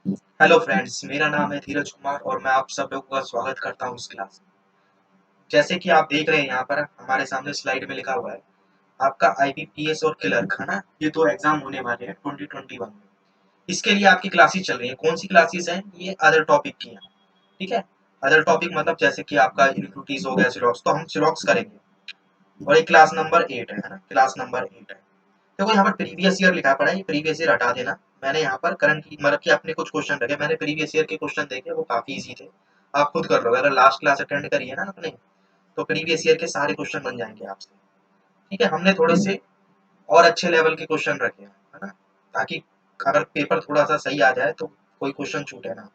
Hello friends, मेरा नाम है धीरज कुमार और मैं आप सब लोगों का स्वागत करता हूँ इस क्लास में। जैसे कि आप देख रहे हैं यहाँ पर हमारे सामने स्लाइड में लिखा हुआ है आपका आईबीपीएस और क्लर्क, है ना। ये दो एग्जाम होने वाले हैं 2021 में। इसके लिए आपकी क्लासेस चल रही हैं। कौन सी क्लासेस हैं? ये अदर टॉपिक की हैं। ठीक है। अदर टॉपिक मतलब जैसे कि आपका इनक्लूटीज हो गया, सिलॉक्स, तो हम सिलॉक्स करेंगे। और एक क्लास नंबर 8 है ना, क्लास नंबर 8 है। देखो यहाँ पर प्रीवियस ईयर लिखा पड़ा है, ये प्रीवियस ईयर हटा देना। मैंने यहाँ पर करंट मतलब कि अपने कुछ क्वेश्चन रखे, मैंने प्रीवियस ईयर के क्वेश्चन देखे, वो काफी इजी थे। आप खुद कर लोगे, अगर लास्ट क्लास अटेंड करी है ना आपने, तो प्रीवियस ईयर के सारे क्वेश्चन बन जाएंगे आपसे। ठीक है, हमने थोड़े से और अच्छे लेवल के क्वेश्चन रखे हैं, है ना, ताकि अगर पेपर थोड़ा सा सही आ जाए तो कोई क्वेश्चन छूटे ना।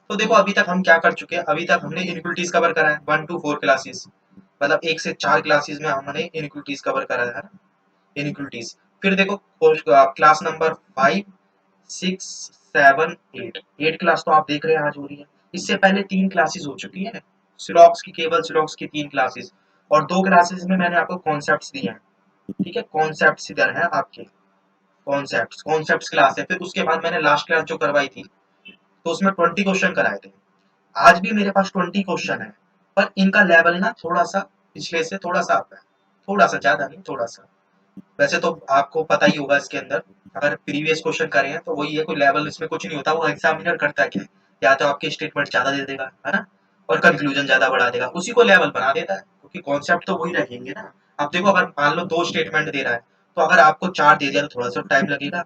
तो देखो अभी तक हम क्या कर चुके हैं, अभी तक हमने इनक्विटीज कवर करा है 1 to 4 क्लासेस, मतलब 1 से 4 क्लासेस में हमने इनक्विटीज कवर करा है ना, इनक्विटीज। फिर देखो क्लास नंबर 5, 6, 7, 8, 8 क्लास तो आप देख रहे हैं आज हो रही है। इससे पहले 3 क्लासेस हो चुकी है सिलॉक्स की, केवल सिलॉक्स की 3 क्लासेस। और 2 क्लासेस में मैंने आपको कॉन्सेप्ट्स दिए हैं। ठीक है, कॉन्सेप्ट्स इधर है आपके, कॉन्सेप्ट्स कॉन्सेप्ट्स क्लास है। फिर उसके बाद मैंने लास्ट क्लास जो करवाई थी, तो उसमें 20 क्वेश्चन कराए थे। आज भी मेरे पास 20 क्वेश्चन है, पर इनका लेवल ना थोड़ा सा पिछले से थोड़ा सा आता है, थोड़ा सा, ज्यादा नहीं, थोड़ा सा। वैसे तो आपको पता ही होगा इसके अंदर, अगर प्रीवियस क्वेश्चन करे हैं तो वही है, कोई लेवल इसमें कुछ नहीं होता। वो एग्जामिनर करता है क्या, या तो आपके स्टेटमेंट ज्यादा दे देगा, है ना, और कंक्लूजन ज्यादा बढ़ा देगा, उसी को लेवल बना देता है, क्योंकि कॉन्सेप्ट तो वही रहेंगे ना। अब देखो, अगर मान लो 2 स्टेटमेंट दे रहा है, तो अगर आपको 4 दे दिया तो थोड़ा सा टाइम लगेगा,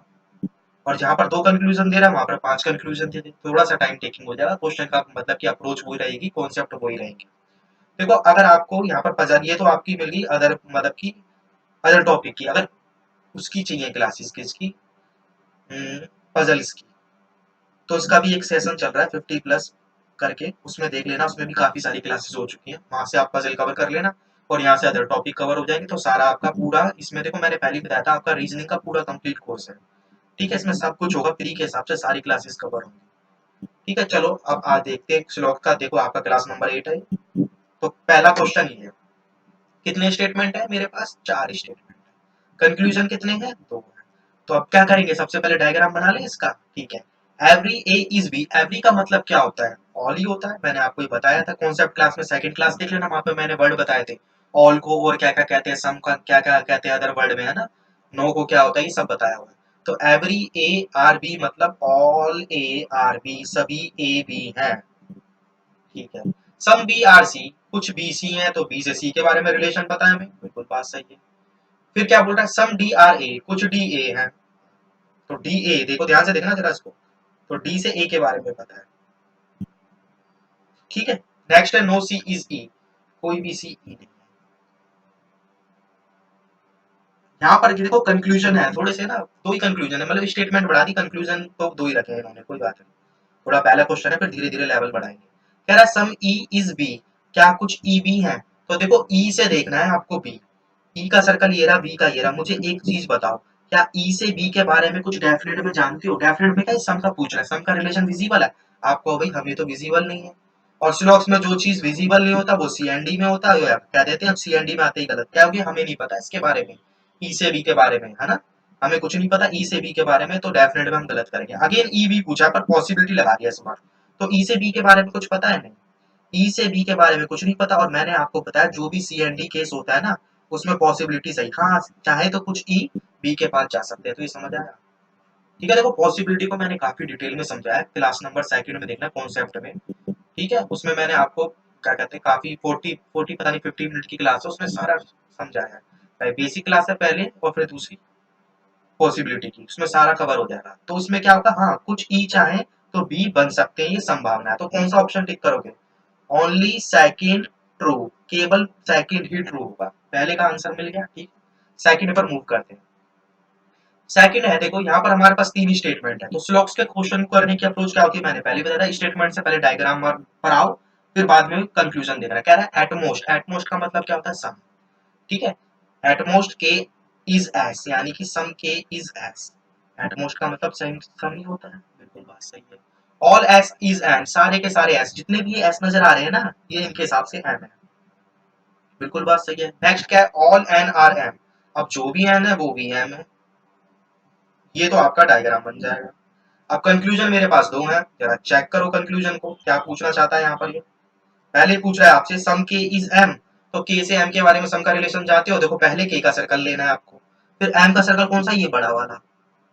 और जहां पर 2 कंक्लूजन दे रहा है वहां पर 5 कंक्लूजन दे दे, थोड़ा सा टाइम टेकिंग हो जाएगा। क्वेश्चन का मतलब की अप्रोच वही रहेगी, कॉन्सेप्ट वही रहेंगे। देखो अगर आपको यहाँ पर पजल, ये तो आपकी मिल गई अदर मतलब की, अदर टॉपिक की। अगर उसकी चाहिए क्लासेस किसकी, पजल्स की, तो इसका भी एक सेशन चल रहा है 50+ करके, उसमें देख लेना, उसमें भी काफी सारी क्लासेस हो चुकी हैं। वहां से आप पजल कवर कर लेना और यहाँ से अदर टॉपिक कवर हो जाएंगे, तो सारा आपका पूरा इसमें, देखो मैंने पहले ही बताया था, आपका रीजनिंग का पूरा कंप्लीट कोर्स है। ठीक है, इसमें सब कुछ होगा, फ्री के हिसाब से सारी क्लासेस कवर होंगी। ठीक है, चलो अब आज देखते हैं श्लोक का। देखो आपका क्लास नंबर 8 है, तो पहला क्वेश्चन ये है, कितने स्टेटमेंट है मेरे पास? 4 स्टेटमेंट है। कंक्लूजन कितने हैं? 2 है। तो अब क्या करेंगे, सबसे पहले डायग्राम बना लें इसका। ठीक है, every A is B, every का मतलब क्या होता है? ऑल ही होता है, मैंने आपको ये बताया था कॉन्सेप्ट क्लास में। सेकंड क्लास देख लेना, वहां पे मैंने वर्ड बताए थे ऑल को, और क्या क्या कहते हैं, सम का क्या क्या कहते हैं अदर वर्ड में, है ना, नो को क्या होता है, ये सब बताया हुआ है। तो एवरी ए आर बी मतलब ऑल ए आर बी, सभी ए बी हैं। ठीक है, सम बी आर सी, कुछ बी सी है, तो बी से सी के बारे में रिलेशन पता है हमें, बिल्कुल बात सही है। फिर क्या बोल रहा है, सम डी आर ए, कुछ डी ए है, तो डी ए, देखो ध्यान से देखना जरा इसको, तो डी से ए के बारे में पता है। ठीक है, नेक्स्ट है नो सी इज ई, कोई भी सी ई नहीं। यहाँ पर देखो कंक्लूजन है थोड़े से ना, 2 ही कंक्लूजन है, मतलब स्टेटमेंट बढ़ा दी, कंक्लूजन तो 2 ही रखे हैं इन्होंने, कोई बात नहीं। थोड़ा पहला क्वेश्चन है, फिर धीरे धीरे लेवल बढ़ाएंगे। कह रहा है सम ई इज बी, क्या कुछ ई बी है? तो देखो ई से देखना है आपको बी, ई का सर्कल ये रहा, बी का ये रहा। मुझे एक चीज बताओ, क्या ई से बी के बारे में कुछ डेफिनेट में जानते हो? डेफिनेट में क्या, सम का पूछ रहा है, सम का रिलेशन विजिबल है आपको? भाई हमें तो विजिबल नहीं है। और सिलॉक्स में जो चीज विजिबल नहीं होता वो सी एन डी में होता है, कह देते हैं सी एन डी में आते ही गलत। क्या हो गया, हमें नहीं पता इसके बारे में, ई से बी के बारे में, है ना, हमें कुछ नहीं पता ई से बी के बारे में, तो डेफिनेट में हम गलत करेंगे। अगेन ई बी पूछा पर पॉसिबिलिटी लगा दिया इस बार, तो ई से बी के बारे में कुछ पता है नहीं, ई से बी के बारे में कुछ नहीं पता। और मैंने आपको बताया जो भी सी एंड डी केस होता है ना, उसमें पॉसिबिलिटी सही, हाँ चाहे तो कुछ ई बी के पास जा सकते हैं, तो ये समझ आया। ठीक है, देखो पॉसिबिलिटी को मैंने काफी डिटेल में समझाया, क्लास नंबर सेकंड में देखना कॉन्सेप्ट में। ठीक है, उसमें मैंने आपको क्या कहते हैं, काफी 40 पता नहीं 50 मिनट की क्लास है, उसमें सारा समझाया है। बेसिक क्लास है पहले, और फिर दूसरी पॉसिबिलिटी की, उसमें सारा कवर हो जाएगा। तो उसमें क्या होगा, हाँ कुछ ई चाहे तो बी बन सकते हैं, ये संभावना है। तो कौन सा ऑप्शन टिक करोगे? ओनली सेकंड ट्रू, केवल सेकंड ही ट्रू होगा। पहले का आंसर मिल गया, ठीक। सेकंड पर मूव करते हैं। सेकंड है, देखो यहाँ पर हमारे पास 3 स्टेटमेंट है, तो स्लॉक्स के क्वेश्चन को करने की अप्रोच क्या होती है, मैंने पहले बताया था। स्टेटमेंट से पहले डायग्राम पर आओ, फिर बाद में कंक्लूजन देना है। कह रहा है एटमोस्ट, एटमोस्ट का मतलब क्या होता है, सम। ठीक है, एटमोस्ट के इज एस, यानी कि सम के इज एस, एटमोस्ट का मतलब सम ही होता है, बिल्कुल बात सही है। ऑल एस इज एन, सारे के सारे एस, जितने भी एस नजर आ रहे हैं ना, ये इनके हिसाब से एन है, बिल्कुल बात सही है। नेक्स्ट क्या है, ऑल एन आर एम, अब जो भी एन है वो भी एम है, ये तो आपका डायग्राम बन जाएगा। अब कंक्लूजन मेरे पास दो हैं, जरा चेक करो कंक्लूजन को क्या पूछना चाहता है यहाँ पर। ये पहले पूछ रहा है आपसे सम के इज एम, तो के से एम के बारे में सम का रिलेशन जानते हो, देखो पहले के का सर्कल लेना है आपको, फिर एम का सर्कल कौन सा, ये बड़ा वाला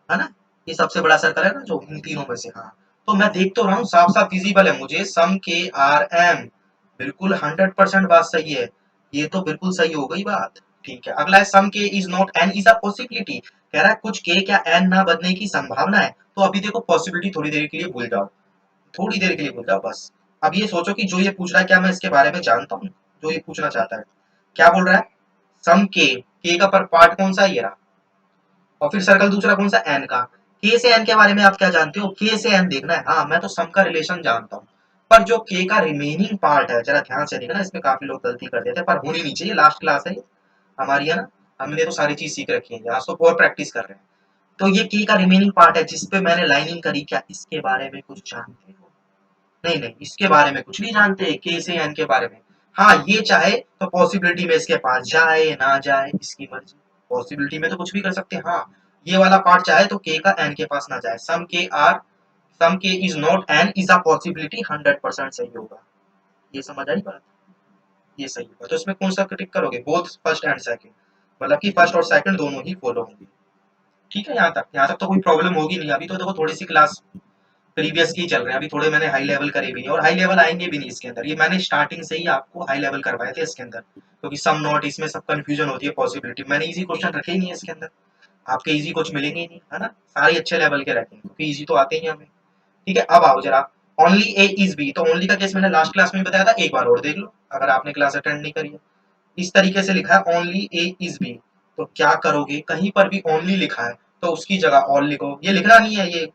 है ना, ये सबसे बड़ा सर्कल है ना जो इन तीनों में से। हाँ तो मैं देख तो रहा हूँ साफ साफ विजिबल है मुझे सम के आर एम, बिल्कुल 100% बात सही है, ये तो बिल्कुल सही हो गई बात। ठीक है, अगला है सम के is not an is a possibility, कह रहा है कुछ के क्या एन ना बनने की संभावना है, तो अभी देखो पॉसिबिलिटी थोड़ी देर के लिए भूल जाओ, थोड़ी देर के लिए भूल जाओ बस। अब ये सोचो कि जो ये पूछ रहा है क्या मैं इसके बारे में जानता हूँ, जो ये पूछना चाहता है क्या बोल रहा है, सम के का पर पार्ट कौन सा है, ये रहा, और फिर सर्कल दूसरा कौन सा, एन का। के से एन के बारे में आप क्या जानते हो, के से एन देखना है, हाँ मैं तो सम का रिलेशन जानता हूँ, पर जो के का रिमेनिंग पार्ट है जरा ध्यान से देखना, इसमें काफी लोग गलती कर देते हैं, पर होनी नहीं चाहिए, लास्ट क्लास है हमारी है ना, हमने तो सारी चीज सीख रखी है, आज तो और प्रैक्टिस कर रहे हैं। तो ये के का रिमेनिंग पार्ट है जिसपे मैंने लाइनिंग करी, क्या इसके बारे में कुछ जानते हो, नहीं नहीं इसके बारे में कुछ नहीं जानते, के से एन के बारे में। हाँ ये चाहे तो पॉसिबिलिटी में इसके पास जाए ना जाए इसकी मर्जी, पॉसिबिलिटी में तो कुछ भी कर सकते हैं। हाँ ये वाला पार्ट चाहे तो के का एन के पास ना जाए, सम के is not an is a possibility 100% सही होगा, ये समझ आई बात, ये सही होगा। तो इसमें कौन सा टिक करोगे, बोथ फर्स्ट एंड सेकंड, मतलब कि फर्स्ट और सेकंड दोनों ही फॉलो होंगे। ठीक है, यहाँ तक तो कोई प्रॉब्लम होगी नहीं, अभी तो देखो थोड़ी सी क्लास प्रीवियस की चल रहे हैं, अभी थोड़े मैंने हाई लेवल करे भी नहीं और हाई लेवल आएंगे भी नहीं इसके अंदर, ये मैंने स्टार्टिंग से ही आपको हाई लेवल करवाए थे इसके अंदर, क्योंकि सम नॉट इसमें सब कंफ्यूजन होती है, पॉसिबिलिटी मैंने इजी क्वेश्चन रखे ही नहीं है इसके अंदर, आपके इजी कुछ मिलेंगे ही नहीं है ना, सारे अच्छे लेवल के रखेंगे क्योंकि इजी तो आते ही हैं हमें। ठीक है, अब आओ जरा, ओनली ए इज बी, तो ओनली का केस मैंने लास्ट क्लास में बताया था, एक बार और देख लो अगर आपने क्लास अटेंड नहीं करी है। इस तरीके से लिखा है ओनली ए इज बी, तो क्या करोगे, कहीं पर भी ओनली लिखा है तो उसकी जगह ऑल लिखो, ये लिखना नहीं है, ये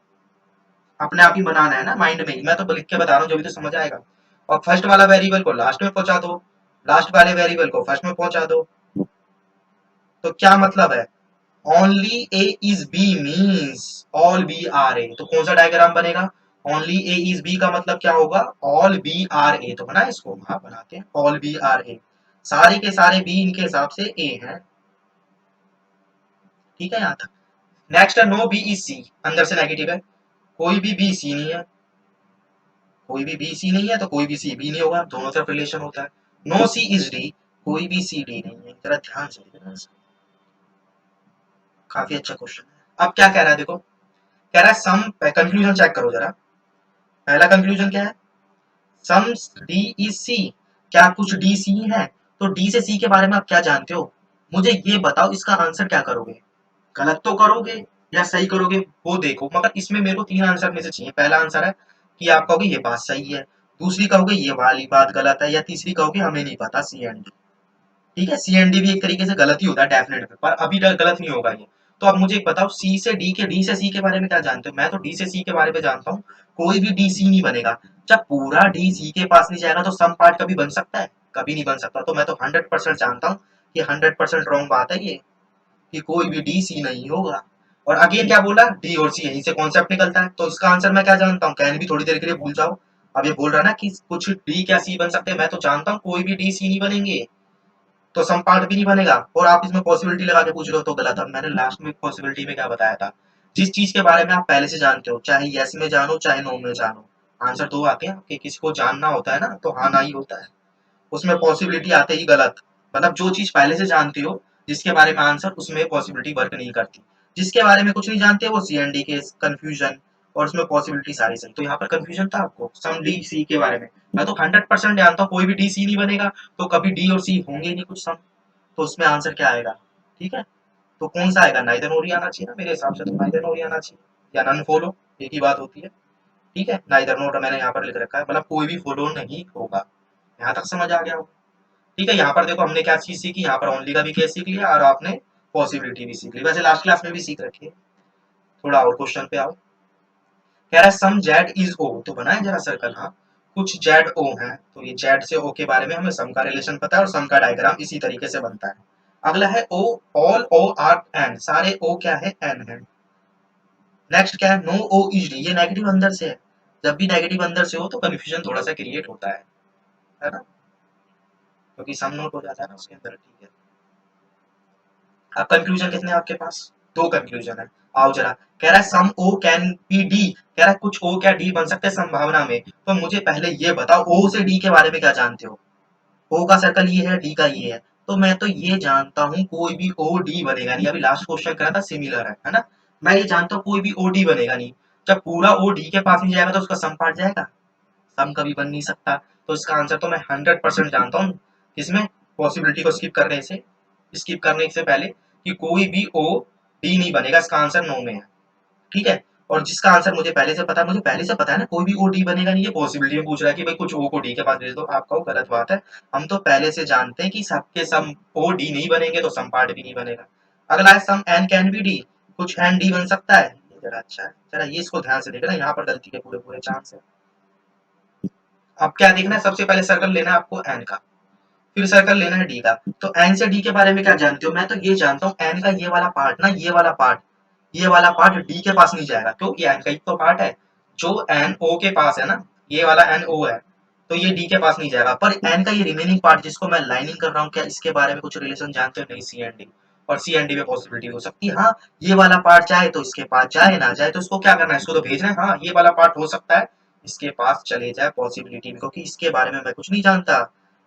अपने आप ही बनाना है ना माइंड में ही, मैं तो लिख के बता रहा हूँ जो भी तो समझ आएगा। और फर्स्ट वाला वेरिएबल को लास्ट में पहुंचा दो, लास्ट वाले वेरिएबल को फर्स्ट में पहुंचा दो, तो क्या मतलब है, only A is B means all B are A, तो कौन सा डायग्राम बनेगा, ओनली ए इज बी का मतलब क्या होगा, ऑल बी आर ए, तो बना इसको, हाँ बनाते हैं, ऑल बी आर ए, सारे के सारे बी इनके हिसाब से ए हैं। ठीक है यहाँ तक। नेक्स्ट है नो बी इज सी, अंदर से नेगेटिव है, कोई भी बी सी नहीं है, कोई भी बी सी नहीं है तो कोई भी सी बी नहीं होगा, दोनों तरफ रिलेशन होता है। नो सी इज डी, कोई भी सी डी नहीं है, जरा ध्यान से देखना इसको, काफी अच्छा क्वेश्चन है। अब क्या कह रहा है देखो, कह रहा है सम, कंक्लूजन चेक करो जरा, पहला कंक्लूजन क्या है, सम डी इज सी, क्या कुछ डी सी है, तो डी से सी के बारे में आप क्या जानते हो, मुझे ये बताओ, इसका आंसर क्या करोगे, गलत तो करोगे या सही करोगे वो देखो, मगर इसमें मेरे को तीन आंसर में से चाहिए, पहला आंसर है कि आप कहोगे ये बात सही है, दूसरी कहोगे ये वाली बात गलत है, या तीसरी कहोगे हमें नहीं पता, सी एंड डी। ठीक है, सी एंड डी भी एक तरीके से गलत ही होता है डेफिनेट, पर अभी तक गलत नहीं होगा ये। तो अब मुझे एक बताओ, सी से डी के, डी से सी के बारे में क्या जानते हो, मैं तो डी से सी के बारे में जानता हूँ, कोई भी डी सी नहीं बनेगा, जब पूरा डी सी के पास नहीं जाएगा तो सम पार्ट कभी बन सकता है, कभी नहीं बन सकता, तो मैं तो 100% जानता हूँ कि 100% रॉन्ग बात है ये, कि कोई भी डी सी नहीं होगा। और अगेन क्या बोला, डी और सी यहीं से कॉन्सेप्ट निकलता है, तो इसका आंसर मैं क्या जानता हूँ, कैन भी थोड़ी देर के लिए भूल जाओ। अब ये बोल रहा है ना कि कुछ डी क्या सी बन सकते हैं, मैं तो जानता हूँ कोई भी डी सी नहीं बनेंगे, तो सम पार्ट भी नहीं बनेगा, और आप इसमें पॉसिबिलिटी लगा के पूछ रहे हो तो गलत है, मैंने लास्ट में पॉसिबिलिटी में क्या बताया था, जिस चीज के बारे में आप पहले से जानते हो, चाहे यस में जानो चाहे नो में जानो, आंसर दो आते हैं कि किसी को जानना होता है ना तो हाँ ना ही होता है, उसमें पॉसिबिलिटी आते ही गलत, मतलब जो चीज पहले से जानती हो जिसके बारे में आंसर, उसमें पॉसिबिलिटी वर्क नहीं करती, जिसके बारे में कुछ नहीं जानते वो सी एन डी के कंफ्यूजन, और उसमें पॉसिबिलिटी सारी सही, तो यहाँ पर कंफ्यूजन था आपको सम डी सी के बारे में, मैं तो 100% जानता हूँ कोई भी डी सी नहीं बनेगा, तो कभी डी और सी होंगे ही नहीं कुछ सम, तो उसमें आंसर क्या आएगा, ठीक है, तो कौन सा आएगा, नाइदर नोर ही आना चाहिए ना, मेरे हिसाब से तो नाइदर नोर ही आना चाहिए, या नन फॉलो, एक ही बात होती है। ठीक है, नाइदर नोर मैंने यहाँ पर लिख रखा है, मतलब कोई भी फॉलो नहीं होगा, यहाँ तक समझ आ गया होगा। ठीक है, यहाँ पर देखो हमने क्या चीज सीखी, यहाँ पर ओनली का भी केस सीख लिया और आपने पॉसिबिलिटी भी सीख ली, वैसे लास्ट क्लास में भी सीख रखी है। थोड़ा और क्वेश्चन पे आओ, कह रहा है सम जेड इज ओ, तो बनाए जरा सर्कल, हाँ कुछ जेड ओ है, तो ये जेड से ओ के बारे में हमें सम का रिलेशन पता है और सम का डायग्राम इसी तरीके से बनता है। अगला है ओ, ऑल ओ आर एन, सारे ओ क्या है, एन है। नेक्स्ट क्या है, नो ओ इज डी, ये नेगेटिव अंदर से है, जब भी नेगेटिव अंदर से हो तो कंफ्यूजन थोड़ा सा क्रिएट होता है ना, क्योंकि सम नोट हो जाता है ना उसके अंदर। ठीक है, अब कंक्लूजन कितने हैं आपके पास, दो कंक्लूजन है, आओ जरा, कह रहा है सम ओ कैन बी डी, कह रहा है कुछ ओ क्या डी बन सकते हैं संभावना में। तो मुझे पहले ये बताओ ओ से डी के बारे में क्या जानते हो? ओ का सर्कल ये है, डी का ये है, तो मैं तो ये जानता हूँ कोई भी ओ डी बनेगा नहीं। अभी लास्ट क्वेश्चन करा था सिमिलर है ना, मैं ये जानता हूँ कोई भी ओ डी बनेगा नहीं। जब पूरा ओ डी के पास नहीं जाएगा तो उसका सम पार्ट जाएगा, सम कभी बन नहीं सकता। तो इसका आंसर तो मैं 100% जानता हूँ, इसमें पॉसिबिलिटी को स्किप करने से पहले कि कोई भी ओ डी नहीं बनेगा, इसका आंसर नो में है। ठीक है, और जिसका आंसर मुझे पहले से पता है, मुझे पहले से पता है ना कोई भी ओ डी बनेगा नहीं, ये पॉसिबिलिटी में पूछ रहा है कि भाई कुछ ओ को डी के पास भेज दो, आपका वो गलत बात है। हम तो पहले से जानते हैं कि सबके सम ओ डी नहीं बनेंगे तो सम पार्ट भी नहीं बनेगा। अगला है सम एन कैन बी डी, कुछ एन डी बन सकता है। ये जरा अच्छा है, जरा ये इसको ध्यान से देखना, यहाँ पर गलती के पूरे पूरे चांस है। अब क्या देखना है, सबसे पहले सर्कल लेना है आपको एन का, फिर सर्कल लेना है डी का। तो एन से डी के बारे में क्या जानते हो? मैं तो ये जानता हूँ एन का ये वाला पार्ट ना, ये वाला पार्ट डी के पास नहीं जाएगा, क्यों? ये एन का ही तो पार्ट है। जो एन ओ के पास है ना, ये वाला एन ओ है, तो ये डी के पास नहीं जाएगा। पर एन का ये रिमेनिंग पार्ट जिसको मैं लाइनिंग कर रहा हूँ, क्या इसके बारे में कुछ रिलेशन जानते हो? नहीं, सी एंड डी, और सी एंड डी में पॉसिबिलिटी हो सकती है। हाँ, ये वाला पार्ट चाहे तो इसके पास जाए, ना जाए तो इसको क्या करना है, इसको तो भेजना है। हाँ, ये वाला पार्ट हो सकता है इसके पास चले जाए पॉसिबिलिटी में, क्योंकि इसके बारे में मैं कुछ नहीं जानता,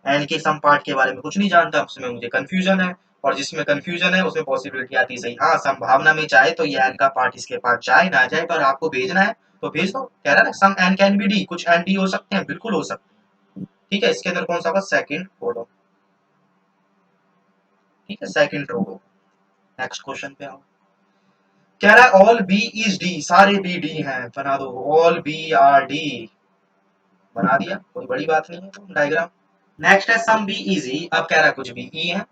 एंड के सम पार्ट के बारे में कुछ नहीं जानता, उसमें मुझे कंफ्यूजन है, और जिसमें कंफ्यूजन है उसमें पॉसिबिलिटी आती है सही। हाँ, संभावना में चाहे तो ये एन का पार्ट इसके पास जाए ना जाए, पर आपको भेजना है तो भेज दो। कह रहा है ना सम एन कैन बी डी, कुछ एन डी हो सकते हैं, बिल्कुल हो सकते हैं। ठीक है, इसके अंदर कौन सा होगा? सेकंड बोलो। ठीक है, सेकंड रो। नेक्स्ट क्वेश्चन पे आओ। कह रहा है ऑल बी इज डी, सारे बी डी हैं, बना दो ऑल बी आर डी, बना दिया, कोई बड़ी बात नहीं है डायग्राम। नेक्स्ट है सम बी इज ई, अब कह रहा है कुछ भी ई है,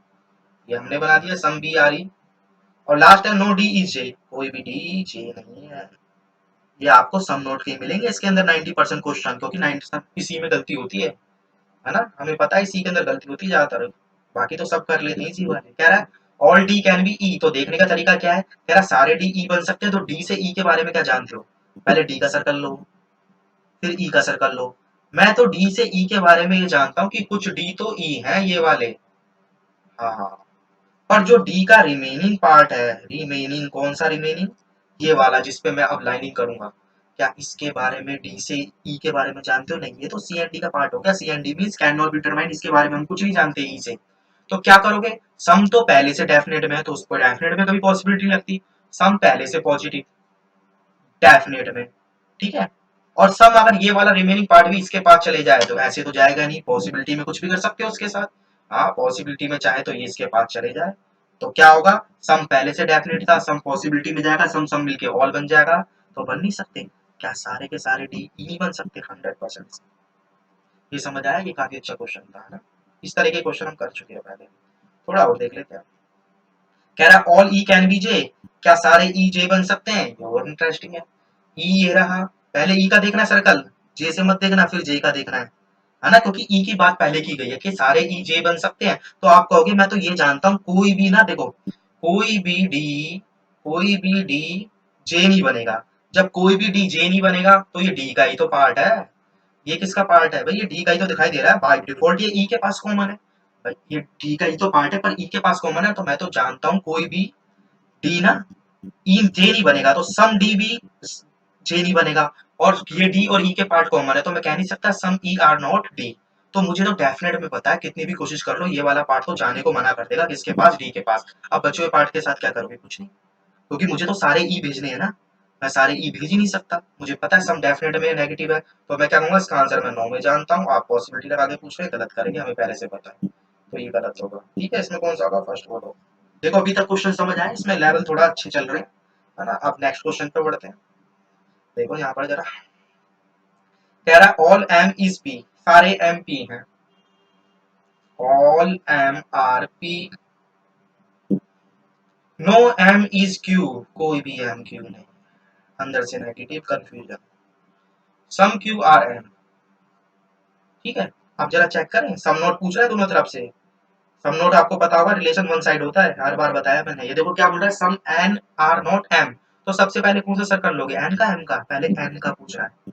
ये हमने बना दिया सम बी आर ई। और लास्ट है नो डी इज जे, कोई भी डी जे नहीं है। ये आपको सम नोट के मिलेंगे इसके अंदर 90% क्वेश्चन, क्योंकि 90 इसी में गलती होती है ना, हमें पता है इसी के अंदर गलती होती है ज्यादातर, बाकी तो सब कर लेते हैं इसी वाले। कह रहा है all D can be E, तो देखने का तरीका क्या है? कह रहा है सारे डी ई बन सकते हैं, तो डी से ई के बारे में क्या जानते हो? पहले डी का सर्कल लो, फिर ई का सर्कल लो। मैं तो डी से ई के बारे में ये जानता हूँ कि कुछ डी तो ई है ये वाले। हाँ, और जो डी का रिमेनिंग पार्ट है, रिमेनिंग कौन सा रिमेनिंग? ये वाला जिसपे मैं अब लाइनिंग करूंगा, क्या इसके बारे में डी से ई के बारे में जानते हो? नहीं, ये तो सी एंड डी का पार्ट हो गया, C and D means can not be determined, इसके बारे में हम कुछ नहीं जानते ई से। तो क्या करोगे? सम तो पहले से डेफिनेट में है, तो उसको डेफिनेट में कभी पॉसिबिलिटी लगती, सम पहले से पॉजिटिव डेफिनेट में। ठीक है, और सम अगर ये वाला रिमेनिंग पार्ट भी इसके पास चले जाए तो ऐसे तो जाएगा नहीं, पॉसिबिलिटी में कुछ भी कर सकते हो उसके साथ। हाँ, पॉसिबिलिटी में चाहे तो ये इसके पास चले जाए, तो क्या होगा? सम पहले से डेफिनेट था, सम पॉसिबिलिटी में जाएगा, सम सम मिलके ऑल बन जाएगा, तो बन नहीं सकते। क्या सारे के सारे डी ई नहीं बन सकते? 100%। ये समझ आया? ये काफी अच्छा क्वेश्चन था, है ना? इस तरह के क्वेश्चन हम कर चुके हैं पहले, थोड़ा और देख लेते हैं। कह रहा है all E can be J, क्या सारे ई जे बन सकते हैं? ये और इंटरेस्टिंग है। ई ये रहा, पहले ई का देखना सर्कल, जे से मत देखना, फिर जे का देखना है ना, क्योंकि ई की बात पहले की गई है कि सारे ई जे बन सकते हैं। तो आप कहोगे मैं तो ये जानता हूँ कोई भी ना, देखो कोई भी डी जे नहीं बनेगा। जब कोई भी डी जे नहीं बनेगा तो ये डी का ही तो पार्ट है। ये किसका पार्ट है भाई? ये डी का ही तो दिखाई दे रहा है बाय डिफॉल्ट, ये ई के पास कॉमन है भाई, ये डी का ही तो पार्ट है, पर ई के पास कॉमन है, तो मैं तो जानता हूँ कोई भी डी ना ई जे नहीं बनेगा, तो सम डी भी जे नहीं बनेगा। और ये डी और ई के पार्ट कॉमन है, तो मैं कह नहीं सकता सम ई आर नॉट डी। तो मुझे तो डेफिनेट में पता है, कितनी भी कोशिश कर लो ये वाला पार्ट तो जाने को मना कर देगा, किसके पास? डी के पास। अब बचे हुए पार्ट के साथ क्या करोगे? कुछ नहीं, क्योंकि मुझे तो सारे ई भेजने हैं ना, मैं सारे ई भेज ही नहीं सकता, मुझे पता है सम डेफिनेट में नेगेटिव है। तो मैं क्या कहूंगा, इसका आंसर मैं 9 में जानता हूँ, आप पॉसिबिलिटी लगा के पूछ रहे हैं, गलत करेंगे, हमें पहले से पता है, तो ये गलत होगा। ठीक है, इसमें कौन सा होगा? फर्स्ट बोलो। देखो अभी तक क्वेश्चन समझ आए, इसमें लेवल थोड़ा अच्छे चल रहे हैं, है ना? अब नेक्स्ट क्वेश्चन पे बढ़ते हैं। देखो यहाँ पर जरा, कह रहा है ऑल एम इज पी, सारे एम पी हैं, all M are P, no M is Q, कोई भी एम क्यू नहीं, अंदर से negative confusion, some Q are M. ठीक है, अब जरा चेक करें, सम नोट पूछ रहा है दोनों तरफ से। सम नोट आपको पता होगा रिलेशन वन साइड होता है, हर बार बताया मैंने। ये देखो क्या बोल रहा है, सम एन आर नॉट एम, तो सबसे पहले कौन सा सर्कल लोगे? एन का, एम का? पहले एन का पूछ रहा है,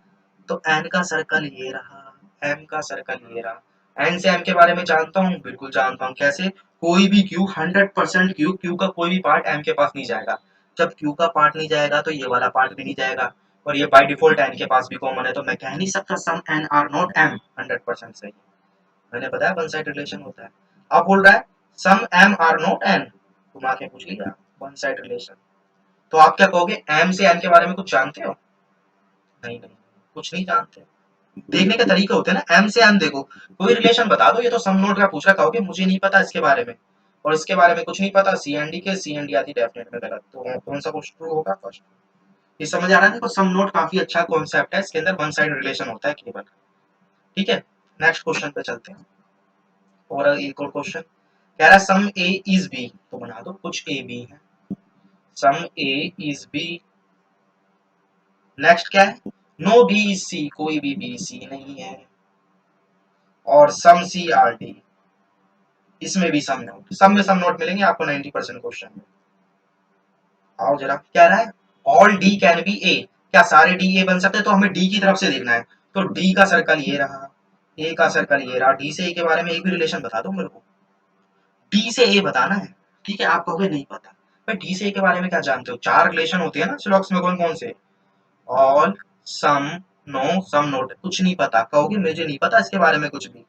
तो एन का सर्कल ये रहा, एम का सर्कल ये रहा। एन से एम के बारे में जानता हूँ, बिल्कुल जानता हूँ, कैसे? कोई भी क्यू 100% क्यू, क्यू का कोई भी पार्ट एम के पास नहीं जाएगा। जब क्यू का पार्ट नहीं जाएगा तो ये वाला पार्ट भी नहीं जाएगा, और ये बाय डिफॉल्ट एन के पास भी कॉमन है, तो मैं कह नहीं सकता सम एन आर नॉट एम। 100% सही। मैंने बताया वन साइड रिलेशन होता है। अब बोल रहा है सम एम आर नॉट एन, तुम आके पूछ लिया वन साइड रिलेशन, तो आप क्या कहोगे, एम से एन के बारे में कुछ जानते हो? नहीं नहीं, कुछ नहीं जानते। देखने के तरीके होते हैं ना, एम से एन देखो, कोई रिलेशन बता दो, ये तो सम नोट का पूछ रहा, कहोगे मुझे नहीं पता इसके बारे में, और इसके बारे में कुछ नहीं पता, सी एन डी के सी एन डी आदि डेफिनेट में गलत, तो कौन सा क्वेश्चन ट्रू होगा? फर्स्ट। ये समझ आ रहा है? देखो सम नोट काफी अच्छा कॉन्सेप्ट है, इसके अंदर वन साइड रिलेशन होता है केवल। ठीक है, नेक्स्ट क्वेश्चन पे चलते हैं। और एक और क्वेश्चन कह रहा है सम ए इज बी, तो बना दो कुछ ए बी है, सम ए इज बी। नेक्स्ट क्या है, नो बी इज सी, कोई भी बी सी नहीं है, और सम सी आर डी, इसमें भी सम नोट, सब में सम नोट मिलेंगे आपको 90% क्वेश्चन में। आओ जरा, क्या रहा है, ऑल डी कैन बी ए, क्या सारे डी ए बन सकते हैं? तो हमें डी की तरफ से देखना है, तो डी का सर्कल ये रहा, ए का सर्कल ये रहा, डी से ए के बारे में एक भी रिलेशन बता दो मेरे को, डी से ए बताना है। ठीक है, आप कहोगे नहीं पता, भाई डी से ए के बारे में क्या जानते हो? चार रिलेशन होते हैं ना सिलॉक्स में, कौन कौन से? ऑल, सम, नो, सम नोट। कुछ नहीं पता, कहोगे मुझे नहीं पता इसके बारे में कुछ भी,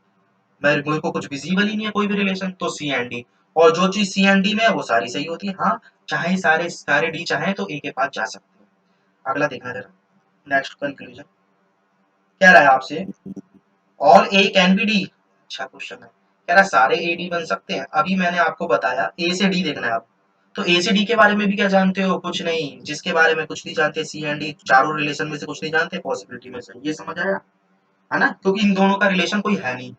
मेरे को कुछ विजिबल ही नहीं है कोई भी रिलेशन, तो सी एंड डी, और जो चीज सी एंड डी में है वो सारी सही होती है। हाँ, चाहे सारे सारे डी चाहे तो ए के पास जा सकते हैं। अगला देखना जरा, नेक्स्ट कंक्लूजन कह रहा है आपसे, all A can be D, अच्छा क्वेश्चन है, कह रहा है सारे ए डी बन सकते हैं। अभी मैंने आपको बताया ए से डी देखना है आप, तो ए से डी के बारे में भी क्या जानते हो? कुछ नहीं, जिसके बारे में कुछ नहीं जानते, सी एंड डी चारों रिलेशन में से कुछ नहीं जानते, पॉसिबिलिटी में से, ये समझ आया है ना? क्योंकि इन दोनों का रिलेशन कोई है नहीं,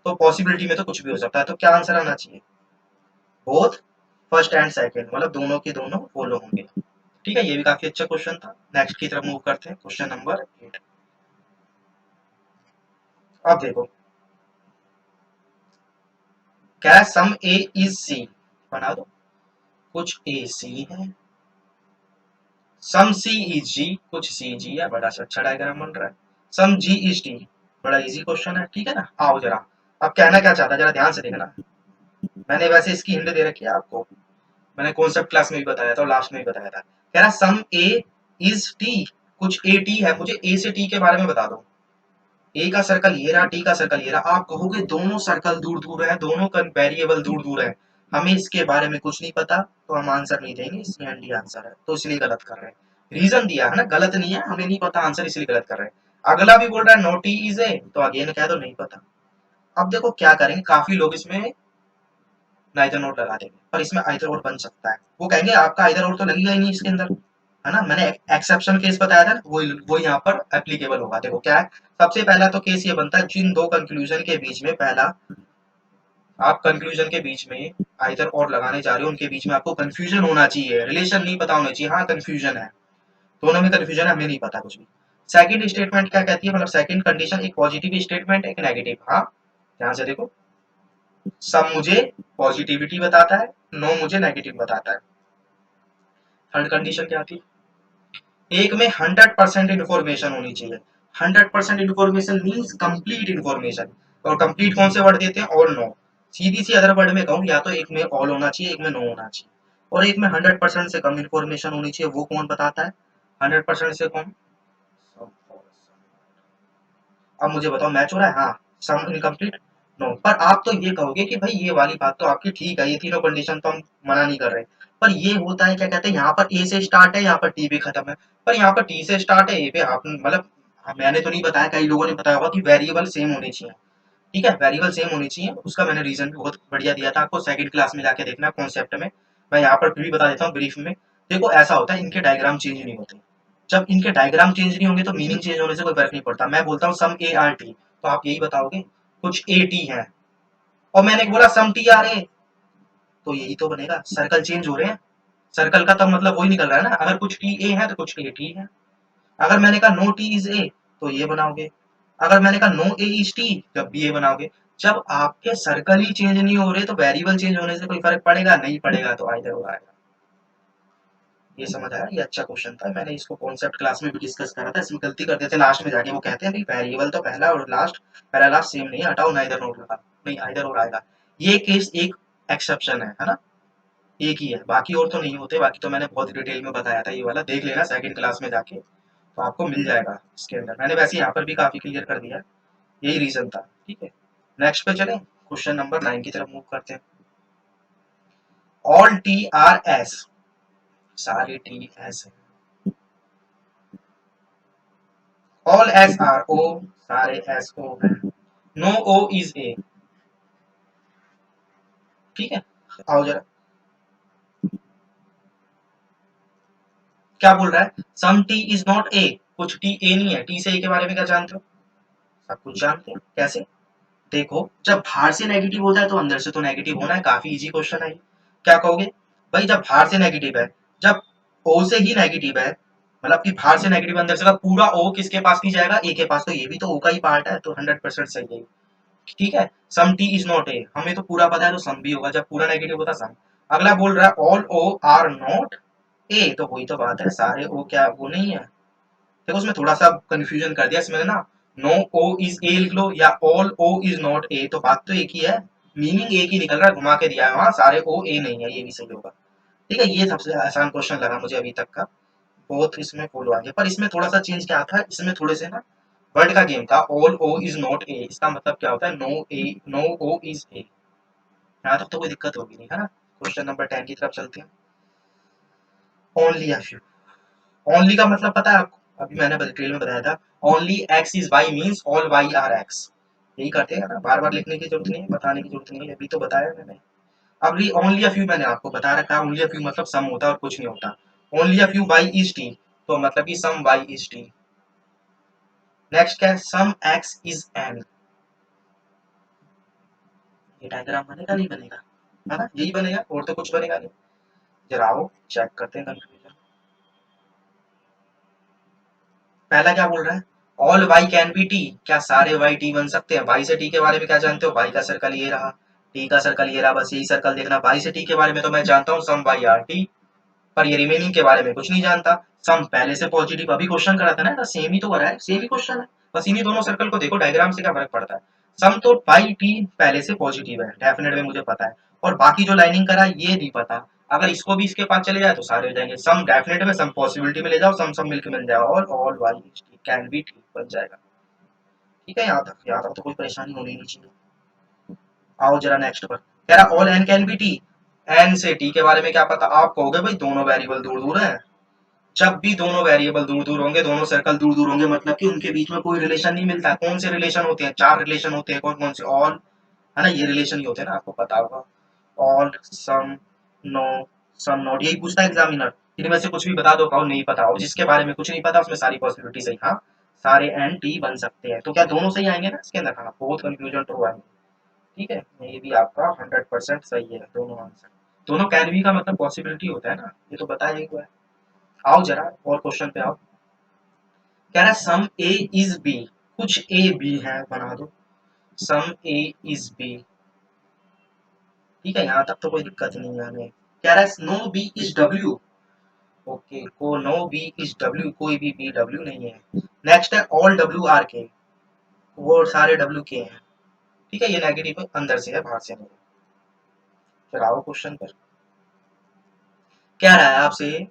तो पॉसिबिलिटी में तो कुछ भी हो सकता है, तो क्या आंसर आना चाहिए? बोथ फर्स्ट एंड सेकंड, मतलब दोनों के दोनों फॉलो होंगे। ठीक है, ये भी काफी अच्छा क्वेश्चन था। नेक्स्ट की तरफ मूव करते हैं, क्वेश्चन नंबर 8। अब देखो, क्या सम ए इज सी, बना दो कुछ ए सी है, सम सी इज जी, कुछ सी जी है, बड़ा अच्छा डायग्राम बन रहा है, सम जी इज टी, बड़ा इजी क्वेश्चन है। ठीक है ना, आओ जरा, अब कहना क्या चाहता है जरा ध्यान से देखना, मैंने वैसे इसकी हिंट दे रखी है आपको, मैंने कॉन्सेप्ट क्लास में भी बताया था और लास्ट में भी बताया था। कह रहा सम ए इज टी, कुछ ए टी है, मुझे ए से टी के बारे में बता दो। ए का सर्कल ये रहा, टी का सर्कल ये रहा, आप कहोगे दोनों सर्कल दूर दूर है, दोनों का वेरिएबल दूर दूर है, हमें इसके बारे में कुछ नहीं पता, तो हम आंसर नहीं देंगे, इसमें एंडी आंसर है, तो इसलिए गलत कर रहे हैं। रीजन दिया है ना, गलत नहीं है, हमें नहीं पता आंसर, इसलिए गलत कर रहे हैं। अगला भी बोल रहा है नोट इज ए, तो अगेन कह दो नहीं पता। अब देखो क्या करेंगे, काफी लोग इसमें नाइदर नोट लगा देंगे, पर इसमें आइदर और बन सकता है, वो कहेंगे आपका आइदर और तो लगेगा ही नहीं इसके अंदर, है ना? मैंने एक्सेप्शन केस बताया था, वो यहाँ पर एप्लीकेबल होगा। देखो क्या है, सबसे पहला तो केस ये बनता है, जिन दो कंक्लूजन के बीच में, पहला आप कंक्लूजन के बीच में आइदर और लगाने जा रहे हो, उनके बीच में आपको कंफ्यूजन होना चाहिए, रिलेशन नहीं पता होना चाहिए। हाँ कंफ्यूजन है, दोनों में कंफ्यूजन है, हमें नहीं पता कुछ भी। सेकंड स्टेटमेंट क्या कहती है, मतलब सेकंड कंडीशन, एक पॉजिटिव स्टेटमेंट एक नेगेटिव। हाँ ध्यान से देखो, सब मुझे पॉजिटिविटी बताता है, नो मुझे नेगेटिव बताता है। थर्ड कंडीशन क्या थी, एक में 100% इन्फॉर्मेशन होनी चाहिए। 100% इन्फॉर्मेशन मीन्स कंप्लीट इन्फॉर्मेशन, और कंप्लीट कौन से वर्ड देते हैं, ऑल नो। सीधी सी अदर वर्ड में कहूँ, या तो एक में ऑल होना चाहिए, एक में नो होना चाहिए, और एक में 100% से कम इन्फॉर्मेशन होनी चाहिए। वो कौन बताता है 100% से कम? अब मुझे बताओ मैच हो रहा है? हाँ, सम इनकम्प्लीट, नो। पर आप तो ये कहोगे कि भाई ये वाली बात तो आपकी ठीक है, ये तीनों कंडीशन तो हम मना नहीं कर रहे, पर ये होता है क्या कहते हैं, यहाँ पर ए से स्टार्ट है, यहाँ पर टी पे खत्म है, पर यहाँ पर टी से स्टार्ट है, ए पे आप मतलब, मैंने तो नहीं बताया, कई लोगों ने बताया होगा कि वेरिएबल सेम होने चाहिए। ठीक है, वेरिएबल सेम होनी चाहिए, उसका मैंने रीजन भी बहुत बढ़िया दिया था आपको, सेकंड क्लास में जाके देखना कॉन्सेप्ट में। मैं यहाँ पर भी बता देता हूँ ब्रीफ में। देखो ऐसा होता है, इनके डायग्राम चेंज नहीं होते, जब इनके डायग्राम चेंज नहीं होंगे तो मीनिंग चेंज होने से कोई फर्क नहीं पड़ता। मैं बोलता हूँ सम ए आर टी, तो आप यही बताओगे कुछ ए टी है, और मैंने बोला सम टी आर ए, तो यही तो बनेगा, सर्कल चेंज हो रहे हैं, सर्कल का तो मतलब वही निकल रहा है ना, अगर कुछ टी ए है तो कुछ ए टी है। अगर मैंने कहा नो टी इज ए, तो ये बनाओगे, अगर मैंने कहा नो ए इज टी, जब भी ये बनाओगे। जब आपके सर्कल ही चेंज नहीं हो रहे तो वेरिएबल चेंज होने से कोई फर्क पड़ेगा नहीं पड़ेगा, तो आइदर हो आएगा। ये समझ आया? ये अच्छा क्वेश्चन था, मैंने इसको कॉन्सेप्ट क्लास में भी डिस्कस करा था। इसमें गलती करते थे लास्ट में जाके, वो कहते हैं भाई वेरिएबल तो पहला और लास्ट, पहला लास्ट सेम नहीं है, हटाओ नाइदर नोट लगा, नहीं आइदर और आएगा। ये केस एक एक्सेप्शन है ना? एक ही है, बाकी और तो नहीं होते, बाकी तो मैंने बहुत डिटेल में बताया था, ये वाला देख लेना सेकंड क्लास में जाके, तो आपको मिल जाएगा इसके अंदर। मैंने वैसे यहाँ पर भी काफी क्लियर कर दिया, यही रीजन था। ठीक है, नेक्स्ट पे चलें, क्वेश्चन नंबर 9 की तरफ मूव करते हैं। ऑल टी आर एस, सारे टी एस है। ऑल एस आर ओ, सारे एस ओ है। No O is A. ठीक है, आओ जरा, क्या बोल रहा है, some T is not A, कुछ टी ए नहीं है। टी से ए के बारे में क्या जानते हो, सब कुछ जानते हैं। कैसे, देखो जब बाहर से नेगेटिव होता है तो अंदर से तो नेगेटिव होना है, काफी इजी क्वेश्चन है। क्या कहोगे भाई, जब बाहर से नेगेटिव है, जब ओ से ही नेगेटिव है, मतलब कि बाहर से नेगेटिव अंदर से, पूरा ओ किसके पास नहीं जाएगा, ए के पास, तो ये भी तो ओ का ही पार्ट है, तो 100% सही है। ठीक है, सम टी इज नॉट ए, हमें तो पूरा पता है, तो सम भी होगा, जब पूरा नेगेटिव होता सम। अगला बोल रहा है all O are not A, तो वही तो बात है, सारे ओ क्या वो नहीं है। देखो उसमें थोड़ा सा कंफ्यूजन कर दिया इसमें ना, नो ओ इज ए लिख लो या all O is not A, तो बात तो एक ही है, मीनिंग एक ही निकल रहा है, घुमा के दिया है वहां, सारे ओ ए नहीं है, ये भी सही होगा। ठीक है, ये सबसे आसान क्वेश्चन लगा मुझे अभी तक का, बहुत इसमें फॉलो आगे, पर इसमें थोड़ा सा चेंज क्या था, इसमें थोड़े से ना वर्ड का गेम था। All O is not A, इसका मतलब क्या होता है, no A, no O is A. यहाँ तक तो कोई दिक्कत होगी नहीं, है ना। क्वेश्चन नंबर 10 की तरफ चलते हैं। ओनली अ फ्यू, ओनली का मतलब पता है आपको, अभी मैंने डिटेल में बताया था, only X is Y means all Y are X, यही करते हैं ना, बार बार लिखने की जरूरत नहीं है, बताने की जरूरत नहीं है, अभी तो बताया मैंने। अगली ओनली अ फ्यू मैंने आपको बता रखा है, ओनली अ फ्यू मतलब सम होता है और कुछ नहीं होता। Only a few Y is T, तो मतलब कि some Y is T. Next क्या है, सम एक्स इज एन, ये डायग्राम बनेगा नहीं बनेगा, है ना, यही बनेगा और तो कुछ बनेगा नहीं। जरा आओ चेक करते हैं कंफ्यूजन। पहला क्या बोल रहा है, all Y can be T, क्या सारे वाई टी बन सकते हैं। वाई से टी के बारे में क्या जानते हो, वाई का सर्कल ये रहा, टी का सर्कल ये रहा, बस यही सर्कल देखना। वाई से टी के बारे में तो मैं जानता हूँ सम वाई आर टी, पर ये रिमेनिंग के बारे में कुछ नहीं जानता। सम पहले से पॉजिटिव, अभी क्वेश्चन करा था ना, सेम ही तो हो रहा है, सेम ही क्वेश्चन है, बस इन्हीं दोनों सर्कल को देखो, डायग्राम से क्या फर्क पड़ता है। सम तो बाई टी पहले से पॉजिटिव है, डेफिनेट में मुझे पता है, और बाकी जो लाइनिंग करा ये नहीं पता। अगर इसको भी इसके पास चले जाए तो सारे हो जाएंगे, सम डेफिनेट में, सम पॉसिबिलिटी में ले जाओ, सम सम मिलकर मिल जाएगा, all Y can be T बन जाएगा। ठीक है, यहाँ तक तो कोई परेशानी होनी नहीं चाहिए। आओ जरा नेक्स्ट पर, कह रहा all N can be T, N से टी के बारे में क्या पता। आप कहोगे भाई दोनों वेरिएबल दूर दूर है, जब भी दोनों वेरिएबल दूर दूर होंगे, दोनों सर्कल दूर दूर होंगे, मतलब कि उनके बीच में कोई रिलेशन नहीं मिलता। कौन से रिलेशन होते हैं, चार रिलेशन होते हैं, कौन कौन से, ऑल, है ना, ये रिलेशन ही होते हैं ना, आपको पता होगा। All, some, no, some not, यही पूछता है एग्जामिनर, इनमें से कुछ भी बता दो, कहो नहीं पता हो, जिसके बारे में कुछ नहीं पता उसमें सारी पॉसिबिलिटी सही, हाँ सारे एन टी बन सकते हैं, तो क्या दोनों सही आएंगे ना इसके अंदर, हाँ बहुत कंफ्यूजन तो हुआ नहीं। ठीक है, ये भी आपका 100% सही है, दोनों आंसर। दोनों कैन बी का मतलब पॉसिबिलिटी होता है ना, ये तो बताया ही हुआ है। आओ जरा और क्वेश्चन पे आओ, कह रहा है सम ए इज बी, कुछ ए बी है बना दो, सम ए इज बी। ठीक है, यहाँ तक तो कोई दिक्कत नहीं है हमें। कह रहा है no B is W, okay, को नो बी इज डब्ल्यू, कोई भी बी डब्ल्यू नहीं है। नेक्स्ट है ऑल डब्ल्यू आर के, वो सारे डब्ल्यू के हैं। ठीक है, ये नेगेटिव अंदर से है, बाहर से नहीं। फिर आओ क्वेश्चन पर, कह रहा है आपसे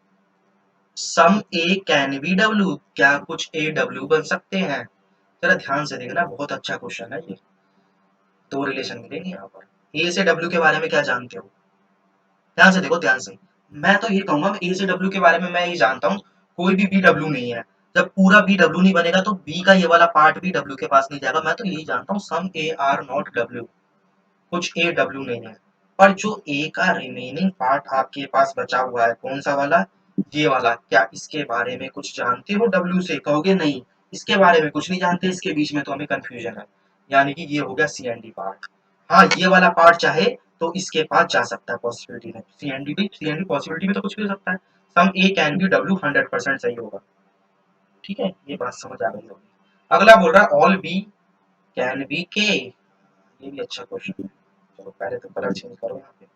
सम ए कैन बी डब्ल्यू, क्या कुछ ए डब्ल्यू बन सकते हैं। जरा ध्यान से देखना, बहुत अच्छा क्वेश्चन है ये, दो रिलेशन मिलेंगे यहाँ पर। ए से डब्ल्यू के बारे में क्या जानते हो, ध्यान से देखो, ध्यान से। मैं तो ये कहूंगा, ए से डब्ल्यू के बारे में मैं ये जानता हूँ, कोई भी बी डब्ल्यू नहीं है। जब पूरा बी डब्ल्यू नहीं बनेगा तो बी का ये वाला पार्ट भी डब्ल्यू के पास नहीं जाएगा, मैं तो यही जानता हूँ, सम ए आर नॉट डब्ल्यू, कुछ ए डब्ल्यू नहीं है। पर जो ए का रिमेनिंग पार्ट आपके पास बचा हुआ है, कौन सा वाला, ये वाला, क्या इसके बारे में कुछ जानते हो डब्ल्यू से, कहोगे नहीं, इसके बारे में कुछ नहीं जानते, इसके बीच में तो हमें कंफ्यूजन है, यानी कि ये हो गया सी एन डी पार्ट। हाँ, ये वाला पार्ट चाहे तो इसके पास जा सकता है पॉसिबिलिटी में, सी एन डी पॉसिबिलिटी में तो कुछ भी हो सकता है। सम ए कैन बी डब्ल्यू 100% सही होगा। ठीक है, ये बात समझ आ गई होगी। अगला बोल रहा है ऑल बी कैन बी के, ये भी अच्छा क्वेश्चन है। चलो पहले तो कलर चेंज करो यहाँ पे,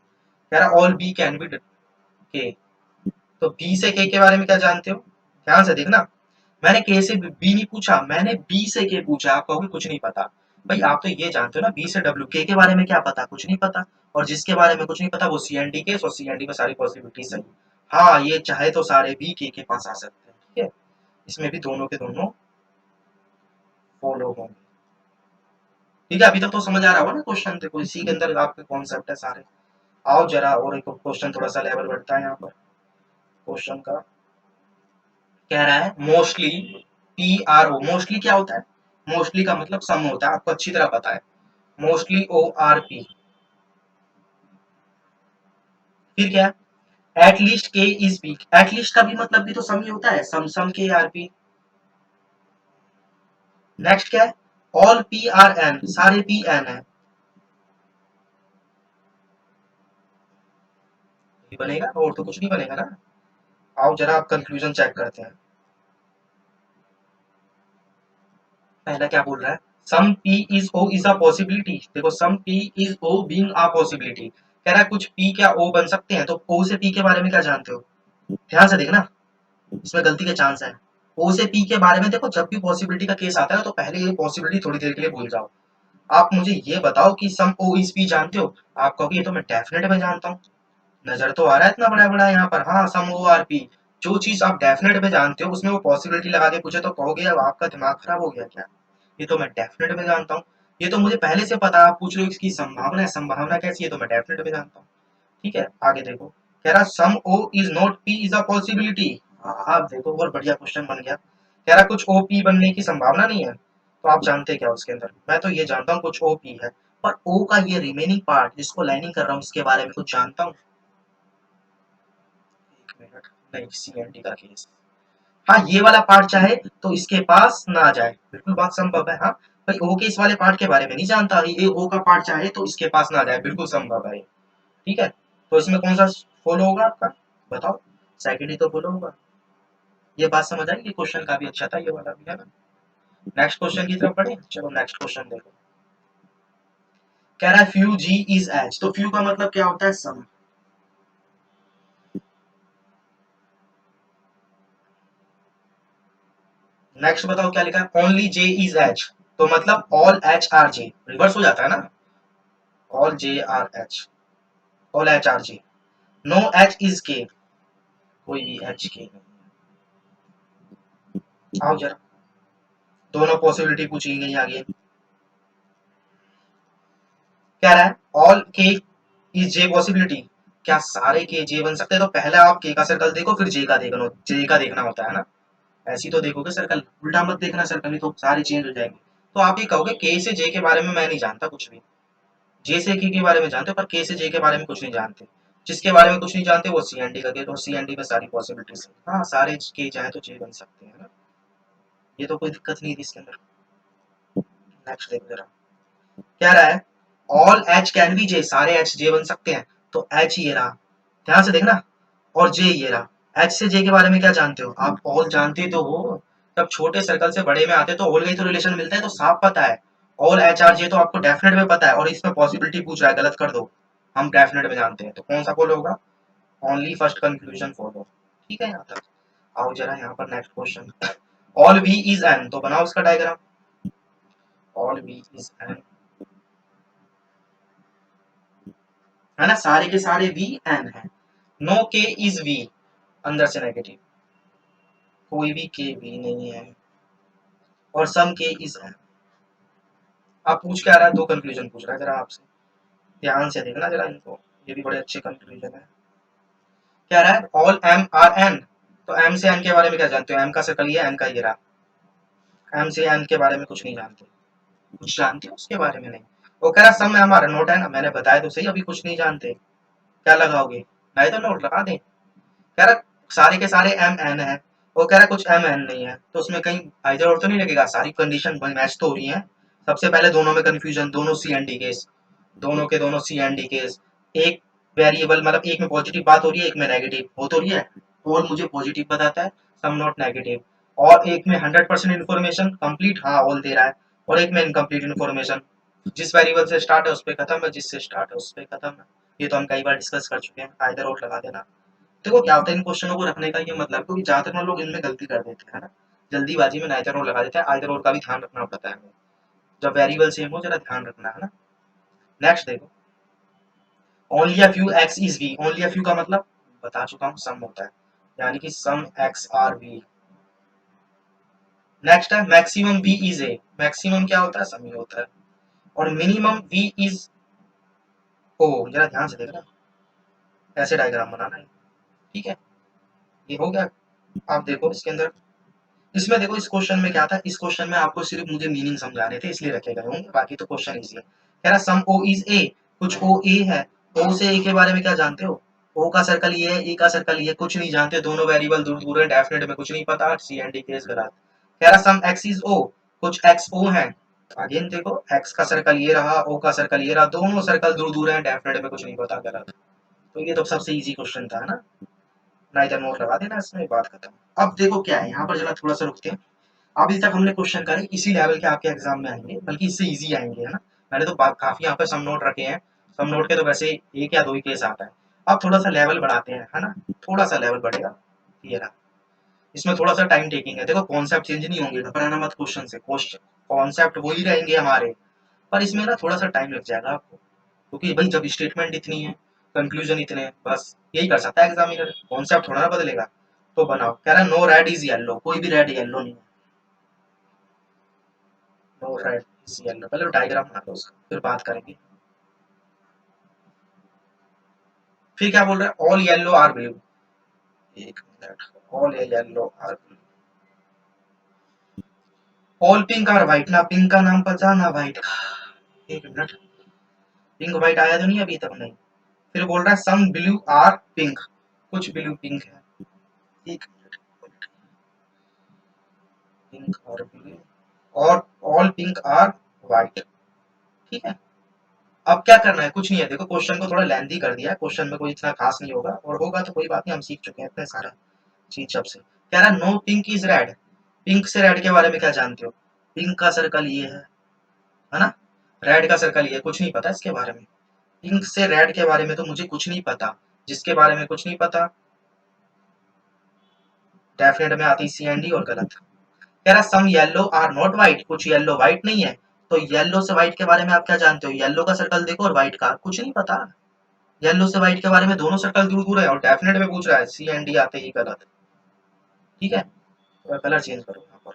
कह रहा ऑल बी कैन बी के, तो बी से के बारे में क्या जानते हो, ध्यान से देखना। मैंने के से बी नहीं पूछा, मैंने बी से के पूछा, आप कहोगे कुछ नहीं पता। भाई आप तो ये जानते हो ना, बी से डब्ल्यू, के बारे में क्या पता, कुछ नहीं पता। और जिसके बारे में कुछ नहीं पता वो CND केस, और CND में सारी पॉसिबिलिटी सही। हाँ ये चाहे तो सारे भी के पास आ सकते हैं, ठीक है, इसमें भी दोनों के दोनों फॉलो होंगे। ठीक है, अभी तक तो समझ आ रहा होगा ना क्वेश्चन, देखो इसी के अंदर आपके कॉन्सेप्ट है सारे। आओ जरा और एक क्वेश्चन थोड़ा सा लेवल बढ़ता है यहाँ पर क्वेश्चन का। कह रहा है मोस्टली PRO, मोस्टली क्या होता है, मोस्टली का मतलब सम होता है, आपको अच्छी तरह पता है। मोस्टली ORP, फिर क्या है एटलीस्ट के इज वीक, एटलीस्ट का भी मतलब भी तो सम ही होता है, सम सम के RP। नेक्स्ट क्या है ऑल PRN, सारे PN है, ये बनेगा और तो कुछ नहीं बनेगा ना। आओ जरा आप कंक्लूजन चेक करते हैं। पहला क्या बोल रहा है, सम P is O is a possibility, देखो सम P is O being a possibility, कह रहा है कुछ P क्या O बन सकते हैं, तो O से P के बारे में क्या जानते हो, ध्यान से देखना, इसमें गलती के चांस है। O से P के बारे में देखो, जब भी पॉसिबिलिटी का केस आता है तो पहले ये पॉसिबिलिटी थोड़ी देर के लिए भूल जाओ। आप मुझे ये बताओ कि सम O इज P जानते हो, आप कहोगे ये तो मैं डेफिनेट में जानता हूँ, नजर तो आ रहा है इतना बड़ा बड़ा यहाँ पर, हाँ सम ORP, जो चीज आप डेफिनेट में जानते हो उसमें वो पॉसिबिलिटी लगा के पूछे तो कहोगे अब आपका दिमाग खराब हो गया क्या, ये तो मैं डेफिनेट में जानता हूँ, ये तो मुझे पहले से पता है, आप पूछ रहे हो इसकी संभावना है, संभावना कैसी है, तो मैं डेफिनेट में जानता हूँ। ठीक है आगे देखो, कह रहा सम O is not P is a possibility, आप देखो और बढ़िया क्वेश्चन बन गया, कह रहा कुछ OP बनने की संभावना नहीं है, तो आप जानते क्या उसके अंदर, मैं तो ये जानता हूँ कुछ OP है, पर O का ये रिमेनिंग पार्ट जिसको लाइनिंग कर रहा हूँ इसके बारे में कुछ जानता हूँ, एक मिनट, नहीं CND का केस, हाँ ये वाला पार्ट चाहे तो इसके पास ना जाए, बिल्कुल बात संभव है, हाँ भाई ओ के इस वाले पार्ट के बारे में नहीं जानता, ये ओ का पार्ट चाहे तो इसके पास ना जाए, बिल्कुल संभव है। ठीक है, तो इसमें कौन सा फॉलो होगा आपका, बताओ, सेकंड ही तो फॉलो होगा। ये बात समझ आई, ये क्वेश्चन काफी अच्छा था ये वाला भी, है ना। नेक्स्ट क्वेश्चन की तरफ बढ़े, चलो नेक्स्ट क्वेश्चन देखो, कह रहा है फ्यू जी इज एच, तो फ्यू का मतलब क्या होता है, सम। नेक्स्ट बताओ क्या लिखा है, ओनली जे इज एच, तो मतलब all H are J, reverse हो जाता है ना, all J are H, all H are J, no H is K, कोई भी एच के नहीं। आओ जरा, दोनों पॉसिबिलिटी पूछी गई आगे, क्या रहा है ऑल के इज जे पॉसिबिलिटी, क्या सारे के जे बन सकते हैं, तो पहले आप के का सर्कल देखो फिर जे का देखना होता है ना, ऐसी तो देखोगे सर्कल, उल्टा मत देखना सर्कल, नहीं तो सारे चेंज हो जाएंगे। तो आप ये कहोगे के से जे के बारे में मैं नहीं जानता कुछ भी, जे से के बारे में जानते हो पर के से जे के बारे में कुछ नहीं जानते, जिसके बारे में कुछ नहीं जानते वो CND का गेट, और CND में सारी पॉसिबिलिटीज, हाँ सारे के चाहे तो जे बन सकते हैं ना, ये तो कोई दिक्कत नहीं थी इसके अंदर। नेक्स्ट देखो जरा, क्या रहा है all H can be J, सारे एच जे बन सकते हैं, तो एच ये रहा, ध्यान से देखना, और जे ये रहा, एच से जे के बारे में क्या जानते हो आप, ऑल जानते तो हो, जब छोटे सर्कल से बड़े में आते तो ऑल का ही तो रिलेशन मिलता है, तो साफ पता है, ऑल एच आर जे तो आपको डेफिनेट में पता है, और इसमें पॉसिबिलिटी पूछ रहा है गलत कर दो, हम डेफिनेट में जानते हैं, तो कौन सा फॉलो होगा, ओनली फर्स्ट कंक्लूजन फॉलो। ठीक है यहाँ तक, आओ जरा यहाँ पर next question, all V is N, तो बनाओ उसका diagram, all V is N, है ना, सारे के सारे वी एन है, नो के इज वी, अंदर से नेगेटिव, कोई भी के वी नहीं है, और सम के इज एन। आप पूछ के आ रहा है, दो कंक्लूजन पूछ रहा है, जरा आपसे ध्यान से देखना जरा इनको, ये भी बड़े अच्छे कंक्लूजन है। क्या रहा है ऑल एम आर एन, तो एम से एन के बारे में क्या जानते हो, एम का सर्कल ये, एन का ये रहा, एम से एन के बारे में कुछ नहीं जानते, कुछ जानते हो उसके बारे में नहीं, वो कह रहा सम में हमारा नोट है ना, मैंने बताया तो सही, अभी कुछ नहीं जानते, क्या लगाओगे, नहीं तो नोट लगा दे, कह रहा सारे के सारे एम एन है, वो कह रहा कुछ एम एन नहीं है, तो उसमें कहीं आइदर और तो नहीं लगेगा, सारी कंडीशन मैच तो हो रही है, सबसे पहले दोनों में कंफ्यूजन, दोनों CND केस, दोनों के दोनों CND केस, एक वेरिएबल मतलब एक में पॉजिटिव बात हो रही है एक में नेगेटिव हो तो रही है, और मुझे पॉजिटिव बताता है, सम नॉट नेगेटिव, और एक में 100% इन्फॉर्मेशन कंप्लीट, हाँ ऑल दे रहा है, और एक में इनकम्प्लीट इन्फॉर्मेशन, जिस वेरिएबल से स्टार्ट है उस पर खत्म है, जिससे स्टार्ट है उस पर खत्म है, ये तो हम कई बार डिस्कस कर चुके हैं, आइदर और लगा देना। देखो क्या होता है इन क्वेश्चनों को रखने का ये मतलब, क्योंकि ज्यादातर ना लोग इनमें गलती कर देते हैं ना, जल्दीबाजी में नाइदर और लगा देते हैं, आइदर और का भी ध्यान रखना पड़ता है हमें, जब वेरिएबल सेम हो जरा ध्यान रखना है ना। नेक्स्ट देखो, only a few X is V, only a few का मतलब बता चुका हूँ, सम होता है, यानी कि some X are V. Next है maximum V is A, maximum क्या होता है, सम ही होता है, और मिनिमम वी इज ओ। जरा ध्यान से देखना, ऐसे डायग्राम बनाना है, ठीक है, ये हो गया। आप देखो इसके अंदर, इसमें देखो इस क्वेश्चन में क्या था, इस क्वेश्चन में आपको सिर्फ मुझे मीनिंग समझाने थे इसलिए रखे गए होंगे, बाकी तो क्वेश्चन इजी है। कह रहा सम ओ इज ए, कुछ ओ ए है, ओ से ए के बारे में क्या जानते हो, ओ का सर्कल ये है, ए का सर्कल ये, कुछ नहीं जानते, दोनों वेरिएबल दूर दूर है, डेफिनेट में कुछ नहीं पता, सी एंड डी केस गलत। कह रहा सम एक्स इज ओ, कुछ एक्स ओ है, अगेन देखो एक्स का सर्कल ये रहा, ओ का सर्कल ये रहा, दोनों सर्कल दूर दूर है, डेफिनेट में कुछ नहीं पता, गलत। तो ये तो सबसे इजी क्वेश्चन था ना, ना इधर नोट लगा देना, इसमें बात खत्म। अब देखो क्या है यहाँ पर, जरा थोड़ा सा रुकते हैं। अभी तक हमने क्वेश्चन करे इसी लेवल के आपके एग्जाम में आएंगे, बल्कि इससे इजी आएंगे, है ना। मैंने तो काफी यहाँ पे सम नोट रखे हैं, सम नोट के तो वैसे एक या दो ही केस आता है। अब थोड़ा सा लेवल बढ़ाते हैं, है ना, थोड़ा सा लेवल बढ़ेगा, ये रहा। इसमें थोड़ा सा टाइम टेकिंग है, देखो कॉन्सेप्ट चेंज नहीं होंगे, घबराना मत क्वेश्चन से, क्वेश्चन कॉन्सेप्ट वही रहेंगे हमारे, पर इसमें ना थोड़ा सा टाइम लग जाएगा आपको, क्योंकि भाई जब स्टेटमेंट इतनी है, कंक्लूजन इतने हैं, बस यही कर सकता है एग्जामिनर, कॉन्सेप्ट थोड़ा ना बदलेगा। तो बनाओ, कह रहा है नो रेड इज येलो, कोई भी रेड येलो नहीं है, नो रेड इज येलो, पहले डायग्राम बना लो उसका, फिर बात करेंगे। फिर क्या बोल रहा है, ऑल येलो आर ब्लू, एक minute, all yellow are blue, all pink are white, ना पिंक का नाम पता ना व्हाइट का, एक मिनट, पिंक व्हाइट आया तो नहीं अभी तक, नहीं। फिर बोल रहा है सम ब्लू आर पिंक, कुछ ब्लू पिंक है, एक मिनट, पिंक और ब्लू, और ऑल पिंक आर व्हाइट, ठीक है। अब क्या करना है, कुछ नहीं है, देखो क्वेश्चन को थोड़ा लेंथी कर दिया है, क्वेश्चन में कोई इतना खास नहीं होगा, और होगा तो कोई बात नहीं, हम सीख चुके हैं इतना सारा चीज जब से। कह रहा no pink is red, pink से रेड के बारे में क्या जानते हो, पिंक का सर्कल ये है ना, रेड का सर्कल ये, कुछ नहीं पता इसके बारे में, पिंक से रेड के बारे में तो मुझे कुछ नहीं पता, जिसके बारे में कुछ नहीं पता, डेफिनेट में आती सी एंड डी और गलत। कह रहा सम येलो आर नॉट व्हाइट, कुछ येलो व्हाइट नहीं है, तो येलो से व्हाइट के बारे में आप क्या जानते हो, येलो का सर्कल देखो और व्हाइट का कुछ नहीं पता, येलो से व्हाइट के बारे में दोनों सर्कल दूर दूर है, और डेफिनेट में पूछ रहा है, सी एंड डी आते ही गलत, ठीक है। तो कलर चेंज करो यहाँ पर।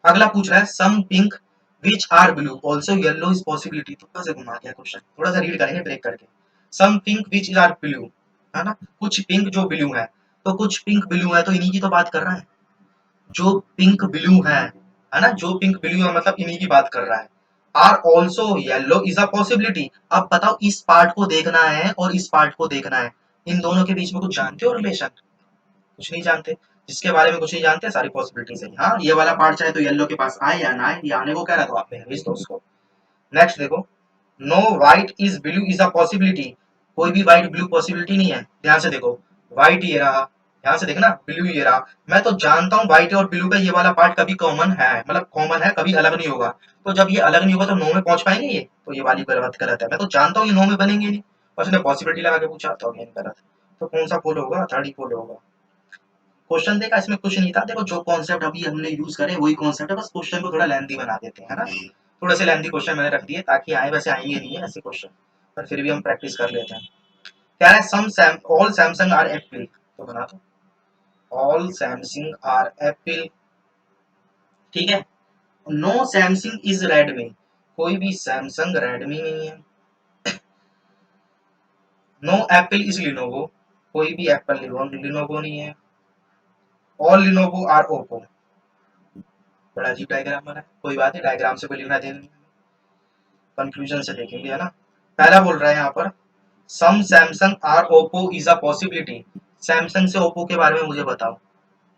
अगला पूछ रहा है some pink which are blue also yellow is possibility, थोड़ा सा घुमा गया क्वेश्चन, थोड़ा सा रीड करेंगे ब्रेक करके। सम पिंक विच आर ब्लू, है ना, कुछ पिंक जो ब्लू है, तो कुछ पिंक ब्लू है तो इन्हीं की तो बात कर रहा है, जो पिंक ब्लू है ना, जो पिंक ब्लू है मतलब इन्हीं की बात कर रहा है। Are also yellow is a possibility, अब बताओ इस पार्ट को देखना है और इस पार्ट को देखना है, इन दोनों के बीच में कुछ जानते हो रिलेशन, कुछ नहीं जानते, जिसके बारे में कुछ नहीं जानते सारी पॉसिबिलिटीज है, हाँ ये वाला पार्ट चाहे तो येलो के पास आए या ना आए, ये आने को कह रहा तो आपने भेज दो उसको। नेक्स्ट देखो, no white is blue is a possibility, कोई भी व्हाइट ब्लू पॉसिबिलिटी नहीं है, ध्यान से देखो, व्हाइट ये रहा, ध्यान से देखना, ब्लू ये रहा, मैं तो जानता हूँ व्हाइट और ब्लू का ये वाला पार्ट कभी कॉमन है, मतलब कॉमन है, कभी अलग नहीं होगा, तो जब ये अलग नहीं होगा तो नो में पहुंच पाएंगे ये, तो ये वाली गलत गलत है, मैं तो जानता हूँ ये नो में बनेंगे नहीं, बस उसने पॉसिबिलिटी लगा के पूछा तो अगेन गलत। तो कौन सा फॉलो होगा, थर्ड ही फॉलो होगा। क्वेश्चन देखा, इसमें कुछ नहीं था, देखो जो कॉन्सेप्ट अभी हमने यूज करे वही कॉन्सेप्ट है, बस क्वेश्चन को थोड़ा लेंथी बना देते हैं, है ना, थोड़े से लेंथी क्वेश्चन मैंने रख दिए ताकि आए, वैसे आएंगे नहीं है ऐसे क्वेश्चन, पर फिर भी हम प्रैक्टिस कर लेते हैं। क्या है, ऑल सैमसंग आर एप्पल, तो बना दो, ऑल सैमसंग आर एप्पल, ठीक है। नो सैमसंग इज रेडमी, कोई भी सैमसंग रेडमी नहीं है। नो एप्पल इज लिनोवो, कोई भी एप्पल लिनोवो नहीं है। ऑल लिनोवो आर ओप्पो, बड़ा अजीब डायग्राम बना है, कोई बात नहीं, डायग्राम से कोई लेना देना नहीं, कंक्लूजन से देखेंगे, है ना। पहला बोल रहा है यहाँ पर some Samsung are Oppo is a possibility, Samsung से ओप्पो के बारे में मुझे बताओ,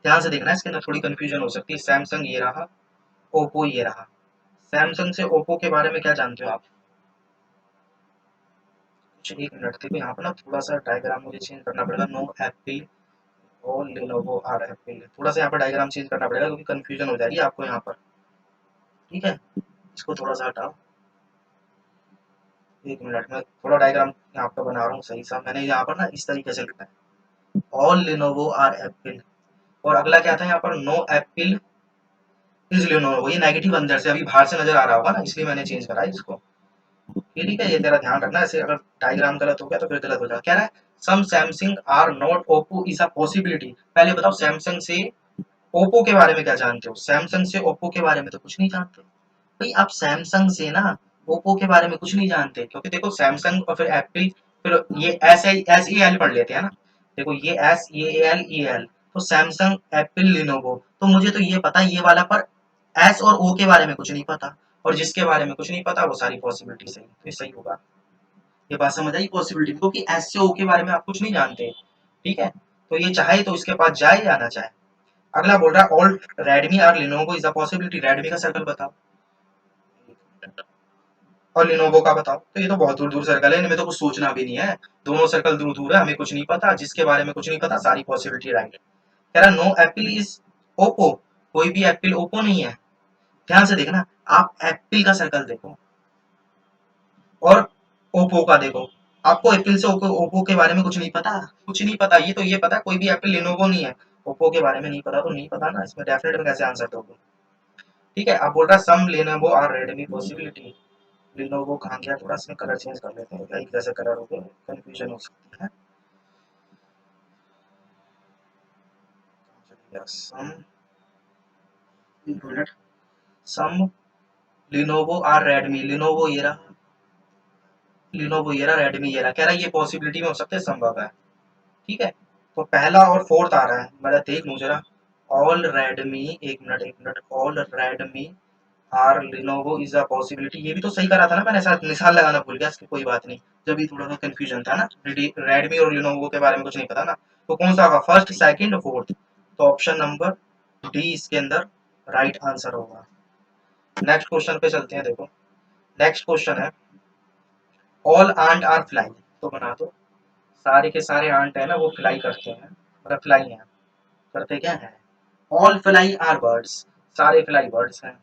ध्यान से देखना है, इसके अंदर थोड़ी कंफ्यूजन हो सकती है, सैमसंग ये रहा, ओप्पो ये रहा, सैमसंग से ओप्पो के बारे में क्या जानते हो आप, कुछ एक मिनट देखो यहाँ पर ना, थोड़ा सा डायग्राम मुझे चेंज करना पड़ेगा, नो एप्पल और लेनोवो आर एप्पल, थोड़ा सा यहाँ पर डायग्राम चेंज करना पड़ेगा क्योंकि कंफ्यूजन हो जाएगी आपको यहाँ पर, ठीक है, इसको थोड़ा सा हटाओ, एक मिनट में थोड़ा डायग्राम यहाँ पर बना रहा हूँ सही सा, मैंने यहाँ पर ना इस तरीके से लिखा है, ऑल लेनोवो आर एप्पल, और अगला क्या था यहाँ पर, नो एप्पल इज लिनोवो, ये नेगेटिव अंदर से अभी बाहर से नजर आ रहा होगा ना, इसलिए मैंने चेंज करा है इसको। ठीक है, ये तेरा ध्यान रखना, ऐसे अगर डायग्राम गलत हो गया तो फिर गलत हो जाएगा। कह रहा है some Samsung are not Oppo is a possibility. पहले बताओ सैमसंग से ओप्पो के बारे में क्या जानते हो? सैमसंग से ओप्पो के बारे में तो कुछ नहीं जानते भाई। आप सैमसंग से ना ओप्पो के बारे में कुछ नहीं जानते, क्योंकि देखो सैमसंग और फिर एप्पल, फिर ये एस ए एल पढ़ लेते हैं ना। देखो ये S A L E L, तो सैमसंग एप्पल लिनोवो, तो मुझे तो ये पता ये वाला, पर एस और ओ के बारे में कुछ नहीं पता, और जिसके बारे में कुछ नहीं पता वो सारी पॉसिबिलिटी सही, तो ये सही होगा। ये बात समझ आई पॉसिबिलिटी, क्योंकि एस से ओ के बारे में आप कुछ नहीं जानते। ठीक है, तो ये चाहे तो इसके पास जाए या ना जाए। अगला बोल रहा है ऑल रेडमी और Lenovo is a possibility. Redmi का सर्कल बताओ और लिनोवो का बताओ। तो ये तो बहुत दूर दूर सर्कल है, इनमें तो कुछ सोचना भी नहीं है। दोनों सर्कल दूर दूर है, हमें कुछ नहीं पता, जिसके बारे में कुछ नहीं पता सारी पॉसिबिलिटी राइट। कह रहा नो एप्पल इज ओप्पो, कोई भी एप्पल ओप्पो नहीं है। ध्यान से देखना, आप एप्पल का सर्कल देखो और ओप्पो का देखो। आपको एप्पल से ओप्पो ओप्पो के बारे में कुछ नहीं पता, कुछ नहीं पता। ये तो ये पता कोई भी एप्पल लिनोवो नहीं है, ओप्पो के बारे में नहीं पता, तो नहीं पता ना, इसमें डेफिनेट में कैसे आंसर दोगे। ठीक है, अब बोल रहा सम लेनोवो और रेडमी पॉसिबिलिटी। लिनोवो कहाँ गया, थोड़ा इसमें कलर चेंज कर लेते हैं, एक जैसे कलर हो गए कंफ्यूजन हो सकती है। सम, एक मिनट, सम लिनोवो और रेडमी, लिनोवो ये रहा, लिनोवो ये रहा, रेडमी ये रहा। कह रहा है ये पॉसिबिलिटी में हो सकते हैं, संभव है। ठीक है, तो पहला और फोर्थ आ रहा है, मैं देख लूं जरा। ऑल रेडमी, एक minute, all Redmi are Lenovo is a possibility, ये भी तो सही करा था ना मैंने, साथ निशान लगाना भूल गया इसकी, कोई बात नहीं। जब भी थोड़ा सा कंफ्यूजन था ना, रेडमी और लिनोवो के बारे में कुछ नहीं पता ना, तो कौन सा होगा, फर्स्ट सेकंड फोर्थ? तो ऑप्शन नंबर डी इसके अंदर राइट आंसर होगा। नेक्स्ट क्वेश्चन पे चलते हैं, देखो नेक्स्ट क्वेश्चन है ऑल आंट आर फ्लाई। तो बना दो, सारे के सारे आंट है ना वो फ्लाई करते हैं, मतलब फ्लाई हैं, करते क्या है? ऑल फ्लाई आर बर्ड्स, सारे फ्लाई बर्ड्स हैं।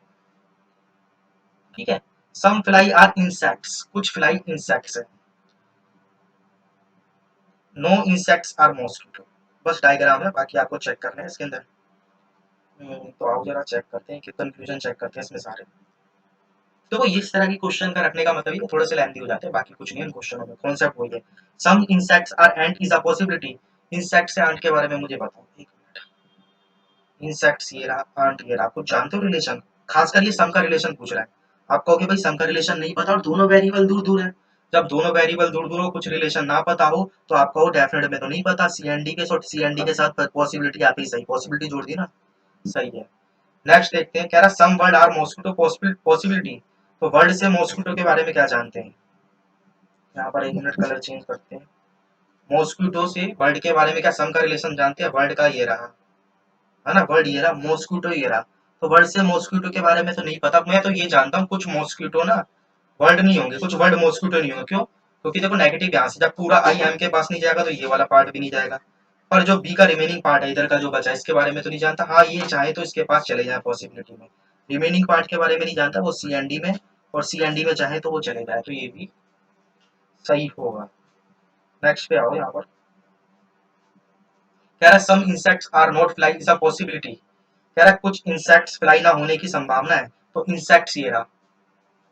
ठीक है, सम फ्लाई आर इंसेक्ट्स, कुछ फ्लाई इंसेक्ट्स है। No insects are mosquito. बस डायग्राम है, बाकी आपको चेक करना है इसके अंदर। तो आओ जरा चेक करते हैं कि कंफ्यूजन चेक करते हैं इसमें सारे। देखो ये इस तरह की क्वेश्चन का रखने का मतलब ये थोड़े से लेंथी हो जाते हैं, बाकी कुछ नहीं है इन क्वेश्चनों में, कॉन्सेप्ट वही है। Some insects are ant is a possibility. Insect से आंट के बारे में मुझे बताओ एक मिनट। इंसेक्ट्स ये रहा, आंट ये रहा, कुछ जानते हो रिलेशन? खासकर ये सम का रिलेशन पूछ रहा है। आप कहोगे भाई सम का रिलेशन नहीं पता और दोनों वेरिएबल दूर दूर है। जब दोनों वेरिएबल दूर दूर हो, कुछ रिलेशन ना पता हो, तो आप कहो डेफिनेट में तो नहीं पता, सीएनडी के साथ पॉसिबिलिटी आती, सही पॉसिबिलिटी जोड़ दी ना, सही है। नेक्स्ट देखते हैं, कह रहा some word are mosquito possibility. तो वर्ड से मॉस्किटो के बारे में क्या जानते हैं? यहाँ पर एक मिनट कलर चेंज करते हैं। मॉस्किटो से वर्ड के बारे में क्या सम का रिलेशन जानते हैं? वर्ड का ये रहा, है ना, वर्ड ये रहा, मॉस्किटो ये रहा। तो वर्ड से मॉस्किटो के बारे में तो नहीं पता, मैं तो ये जानता हूँ कुछ मॉस्किटो ना वर्ड नहीं होंगे, कुछ वर्ड मॉस्किटो नहीं होंगे। क्यों? क्योंकि देखो नेगेटिव यहाँ से जब पूरा आई एम के पास नहीं जाएगा तो ये वाला पार्ट भी नहीं जाएगा। पर जो बी का रिमेनिंग पार्ट है इधर का जो बचा है, इसके बारे में तो नहीं जानता। हाँ ये चाहे तो इसके पास चले जाए पॉसिबिलिटी में, रिमेनिंग पार्ट के बारे में नहीं जानता, वो सी एन डी में, और सी एन डी में चाहे तो वो चले जाए, तो ये भी सही होगा। नेक्स्ट पे आओ यहाँ पर, कह रहा है some insects are not fly is a possibility. कह रहा है कुछ इंसेक्ट्स फ्लाई ना होने की संभावना है। तो इंसेक्ट्स ये रहा,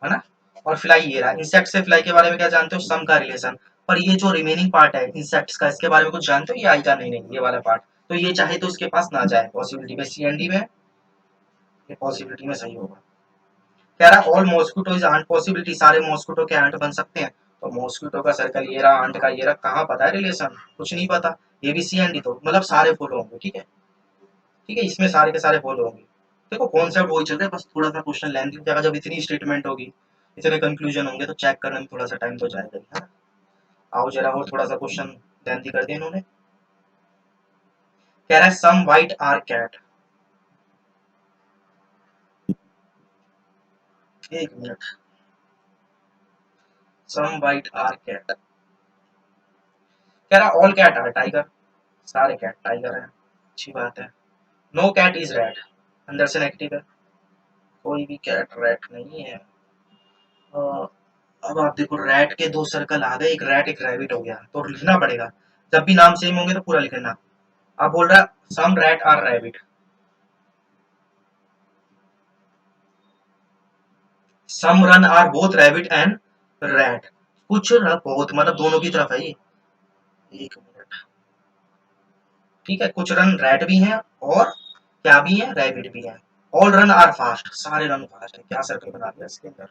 है ना, और फ्लाई ये रहा। इंसेक्ट से फ्लाई के बारे में क्या जानते हो? सम का रिलेशन। पर ये जो रिमेनिंग पार्ट है इंसेक्ट्स का, इसके बारे में कुछ जानते हो? ये आएगा नहीं, नहीं ये वाला पार्ट, तो ये चाहे तो इसके पास ना जाए पॉसिबिलिटी में, सी एन डी में, ये पॉसिबिलिटी में सही होगा। कह रहा है all mosquito is ant possibility, सारे मॉस्किटो के आंट बन सकते हैं। तो मॉस्किटो का सर्कल ये रहा, आंट का ये रहा, कहाँ पता है रिलेशन? कुछ नहीं पता। ये भी सी एन डी, तो मतलब सारे फॉलो होंगे। ठीक है, ठीक है, इसमें सारे के सारे फॉलो होंगे। देखो कॉन्सेप्ट वही चल रहा है, बस थोड़ा सा क्वेश्चन लेंथी हो जाएगा, जब इतनी स्टेटमेंट होगी, इतने कंक्लूजन होंगे, तो चेक करने में थोड़ा सा टाइम तो जाएगा ही, है ना। आओ जरा और थोड़ा सा क्वेश्चन लेंथी कर दिया इन्होंने। कह रहा है सम व्हाइट आर कैट। एक minute, some white are cat, कह रहा ऑल कैट आर टाइगर, सारे कैट टाइगर हैं, अच्छी बात है। नो कैट इज रेड, अंदर से नेगेटिव है, कोई भी कैट रेड नहीं है। अ, अब आप देखो रैट के दो सर्कल आ गए, एक रैट एक रैबिट हो गया, तो लिखना पड़ेगा, जब भी नाम सेम होंगे तो पूरा लिखना। अब बोल रहा some rat are rabbit, some run are both rabbit and rat, कुछ बहुत मतलब दोनों की तरफ है ये। एक मिनट, ठीक है, कुछ रन रैट भी हैं और क्या भी है, रैबिट भी है। ऑल रन आर फास्ट, सारे रन फास्ट है, क्या सर्कल बना दिया इसके अंदर।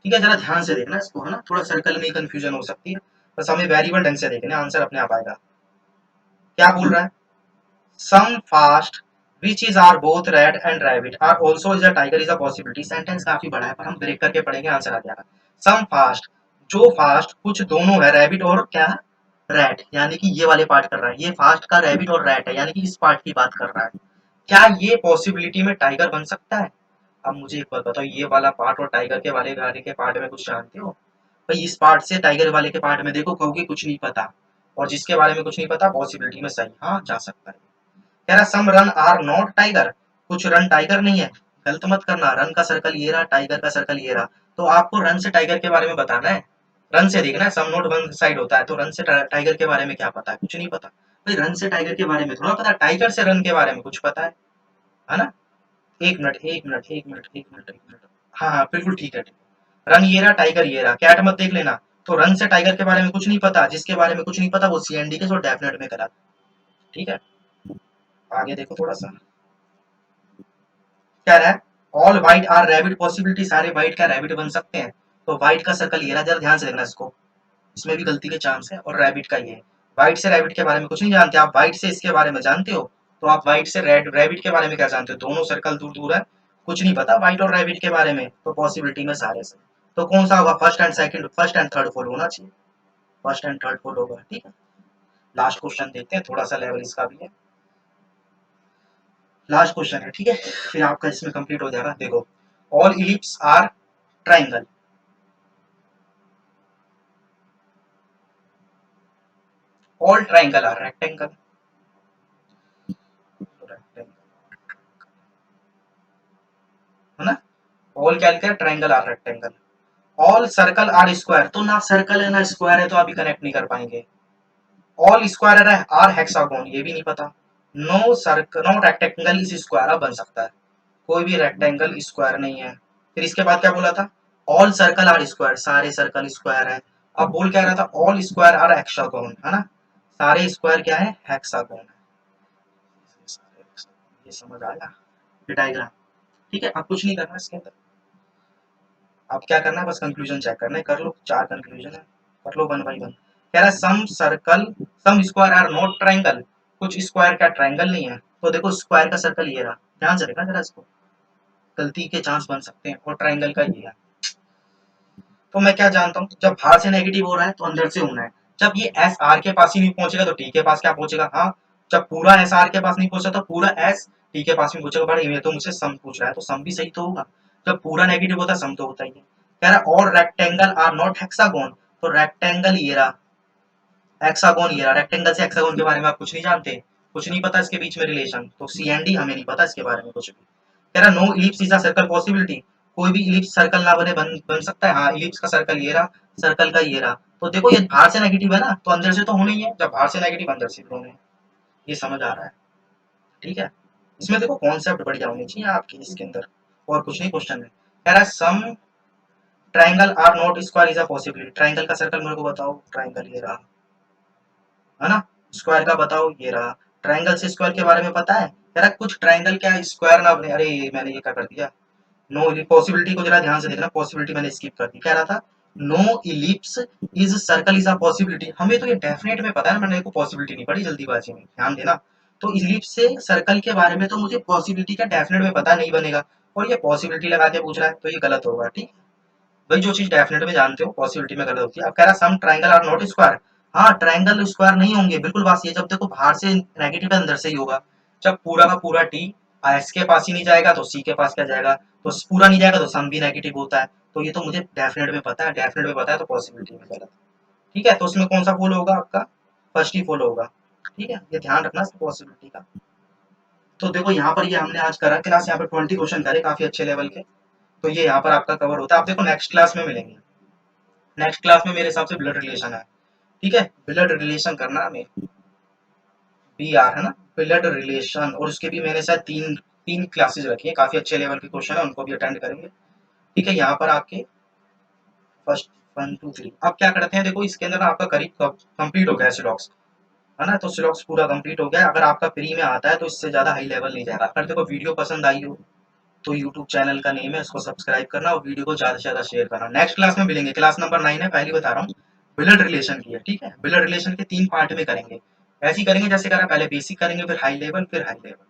ठीक है, जरा ध्यान से देखना इसको, है ना, थोड़ा सर्कल में कंफ्यूजन हो सकती है, बस हमें वेरिएबल ढंग से देखना, आंसर अपने आप आएगा। क्या बोल रहा है, सम fast which is are both rat and rabbit are also is a tiger is a possibility। Sentence काफी बड़ा है पर हम ब्रेक करके पढ़ेंगे, आंसर आ जाएगा। सम फास्ट, जो फास्ट कुछ दोनों है, रैबिट और क्या, रैट, यानी कि ये वाले पार्ट कर रहा है, ये फास्ट का रैबिट और रैट है, यानी कि इस पार्ट की बात कर रहा है। क्या ये पॉसिबिलिटी में टाइगर बन सकता है। अब मुझे एक बात बताओ, ये वाला पार्ट और टाइगर के वाले गाने के पार्ट में कुछ जानते हो भाई। इस पार्ट से टाइगर वाले के पार्ट में देखो, कहोगे कुछ नहीं पता, और जिसके बारे में कुछ नहीं पता पॉसिबिलिटी में सही हाँ जा सकता है। कह रहा some run are not tiger, कुछ रन टाइगर नहीं है। गलत मत करना, रन का सर्कल ये रहा, टाइगर का सर्कल ये रहा, तो आपको रन से टाइगर के बारे में बताना है। रन से देखना है, सम नोट वन साइड होता है, तो रन से टाइगर के बारे में क्या पता है, कुछ नहीं पता भाई। रन से टाइगर के बारे में थोड़ा पता, टाइगर से रन के बारे में कुछ पता है ना। एक मिनट एक मिनट एक मिनट एक मिनट एक मिनट, हाँ हाँ बिल्कुल ठीक है, ठीक है। रन ये रहा, टाइगर ये रहा, कैट मत देख लेना। तो रन से टाइगर के बारे में कुछ नहीं पता, जिसके बारे में कुछ नहीं पता वो सीएनडी के सो डेफिनेट में करा। ठीक है, आगे देखो थोड़ा सा, क्या रहा है, all white are rabbit possibility, सारे व्हाइट क्या रैबिट बन सकते हैं। तो व्हाइट का सर्कल ये रहा, जरा ध्यान से देखना इसको, इसमें भी गलती के चांस है, और रैबिट का ये है। व्हाइट से रैबिट के बारे में कुछ नहीं जानते आप, व्हाइट से इसके बारे में जानते हो, तो आप व्हाइट से रेड रैबिट के बारे में क्या जानते हो, दोनों सर्कल दूर दूर है, कुछ नहीं पता व्हाइट और रैबिट के बारे में, तो पॉसिबिलिटी में सारे से। तो कौन सा होगा, first and second, first and third fall होना चाहिए, फर्स्ट एंड थर्ड फॉल होगा। ठीक है, लास्ट क्वेश्चन देखते हैं, थोड़ा सा लेवल इसका भी है, लास्ट क्वेश्चन है, ठीक है, फिर आपका इसमें कंप्लीट हो जाएगा। देखो, all ellipse are triangle, all triangle are rectangle, है ना, ऑल क्या लिखा है, triangle are rectangle. All circle are square, तो ना सर्कल है ना स्क्वायर है, तो अभी कनेक्ट नहीं कर पाएंगे। ऑल स्क्वायर है आर हेक्सागोन, ये भी नहीं पता। No circle no rectangle is square, अब बन सकता है, कोई भी रेक्टेंगल स्क्वायर नहीं है। फिर इसके बाद क्या बोला था, ऑल सर्कल आर स्क्वायर, सारे सर्कल स्क्वायर है। अब बोल क्या रहा था, ऑल स्क्वायर आर हेक्सागोन, है ना, सारे स्क्वायर क्या है, हेक्सागोन है। ये समझ आया, ये डायग्राम। ठीक है, अब कुछ नहीं करना इसके अंदर, अब क्या करना है, बस कंक्लूजन चेक करना है, कर लो, चार कंक्लूजन है, कर लो वन बाई वन। कह रहा है some circle some square are not triangle, कुछ स्क्वायर का ट्राइंगल नहीं है। तो देखो स्क्वायर का सर्कल ये रहा, ध्यान से देखना जरा इसको, गलती के चांस बन सकते हैं, और ट्राइंगल का ये है। तो मैं क्या जानता हूँ, जब बाहर से नेगेटिव हो रहा है तो अंदर से होना है। जब ये एस आर के पास ही नहीं पहुंचेगा तो टी के पास क्या पहुंचेगा, हाँ, जब पूरा एस आर के पास नहीं पहुंचा तो पूरा एस टी के पास में पहुंचेगा। बट ये तो मुझसे सम पूछ रहा है, तो सम भी सही तो होगा, जब पूरा नेगेटिव होता है सम तो होता ही है। कह रहा है और रेक्टेंगल आर नॉट हेक्सागोन, तो रेक्टेंगल ये रहा, हेक्सागोन ये रहा, रेक्टेंगल से हेक्सागोन के बारे में आप कुछ नहीं जानते, कुछ नहीं पता इसके बीच में रिलेशन, तो सी एंड डी हमें नहीं पता इसके बारे में कुछ भी। कह रहा no ellipse is a circle possibility, कोई भी इलिप्स सर्कल ना बने, बन सकता है, हाँ इलिप्स का सर्कल ये रहा, सर्कल का ये रहा। तो देखो ये बाहर से नेगेटिव है ना, तो अंदर से तो होना ही है, जब बाहर से नेगेटिव अंदर से भी होना है। ये समझ आ रहा है, ठीक है। इसमें देखो कॉन्सेप्ट बढ़िया होनी चाहिए आपकी इसके अंदर, और कुछ नहीं क्वेश्चन में। कह रहा है some triangle are not square is a possibility, triangle का सर्कल मेरे को बताओ, ट्राइंगल ये रहा, है ना, स्क्वायर का बताओ ये रहा। ट्राइंगल से स्क्वायर के बारे में पता है, कह रहा है कुछ ट्राइंगल क्या स्क्वायर ना बने, अरे मैंने ये क्या कर दिया, नो पॉसिबिलिटी को जरा ध्यान से देखना, पॉसिबिलिटी मैंने स्किप कर दी, कह रहा था no ellipse is circle is a possibility, हमें तो ये डेफिनेट में पता है ना, मैंने को पॉसिबिलिटी नहीं पढ़ी जल्दीबाजी में, ध्यान देना। तो इलिप्स से सर्कल के बारे में तो मुझे पॉसिबिलिटी का डेफिनेट में पता नहीं बनेगा, और ये पॉसिबिलिटी लगा के पूछ रहा है, तो ये गलत होगा। ठीक, भाई जो चीज डेफिनेट में जानते हो पॉसिबिलिटी में गलत होती है। अब कह रहा सम ट्राइंगल आर नॉट स्क्वायर, हाँ ट्राइंगल स्क्वायर नहीं होंगे, बिल्कुल बात ये, जब देखो बाहर से नेगेटिव अंदर से ही होगा। जब पूरा का पूरा टी एस के पास ही नहीं जाएगा तो सी के पास क्या जाएगा, तो पूरा नहीं जाएगा तो सम भी नेगेटिव होता है। तो ये तो मुझे डेफिनेट में पता है, डेफिनेट में पता है, तो पॉसिबिलिटी में गलत। ठीक है, तो उसमें कौन सा फॉलो होगा आपका, फर्स्ट ही फॉलो होगा। ठीक है, ये ध्यान रखना पॉसिबिलिटी का। तो देखो यहाँ पर ये हमने आज करा क्लास, यहाँ पर 20 क्वेश्चन करे काफी अच्छे लेवल के, तो ये यहाँ पर आपका कवर होता है। आप देखो नेक्स्ट क्लास में मिलेंगे, नेक्स्ट क्लास में मेरे हिसाब से ब्लड रिलेशन है। ठीक है, ब्लड रिलेशन करना हमें, बी आर है ना, ब्लड रिलेशन, और उसके भी मैंने शायद तीन तीन क्लासेस रखी है, काफी अच्छे लेवल के क्वेश्चन है, उनको भी अटेंड करेंगे। ठीक है, यहाँ पर आपके फर्स्ट 1 2 3 अब क्या करते हैं, देखो इसके अंदर आपका करीब कंप्लीट हो गया सिलॉक्स, है ना। तो सिलॉक्स पूरा कंप्लीट हो गया। अगर आपका फ्री में आता है तो इससे ज़्यादा हाई लेवल नहीं जाएगा। अगर देखो वीडियो पसंद आई हो तो यूट्यूब चैनल का नेम है, उसको सब्सक्राइब करना और वीडियो को ज़्यादा से ज़्यादा शेयर करना। नेक्स्ट क्लास में मिलेंगे, क्लास नंबर 9 है, पहली बता रहा हूँ। ब्लड रिलेशन की है, ठीक है। ब्लड रिलेशन के 3 पार्ट में करेंगे। ऐसे ही करेंगे जैसे करा, पहले बेसिक करेंगे, फिर हाई लेवल, फिर हाई लेवल।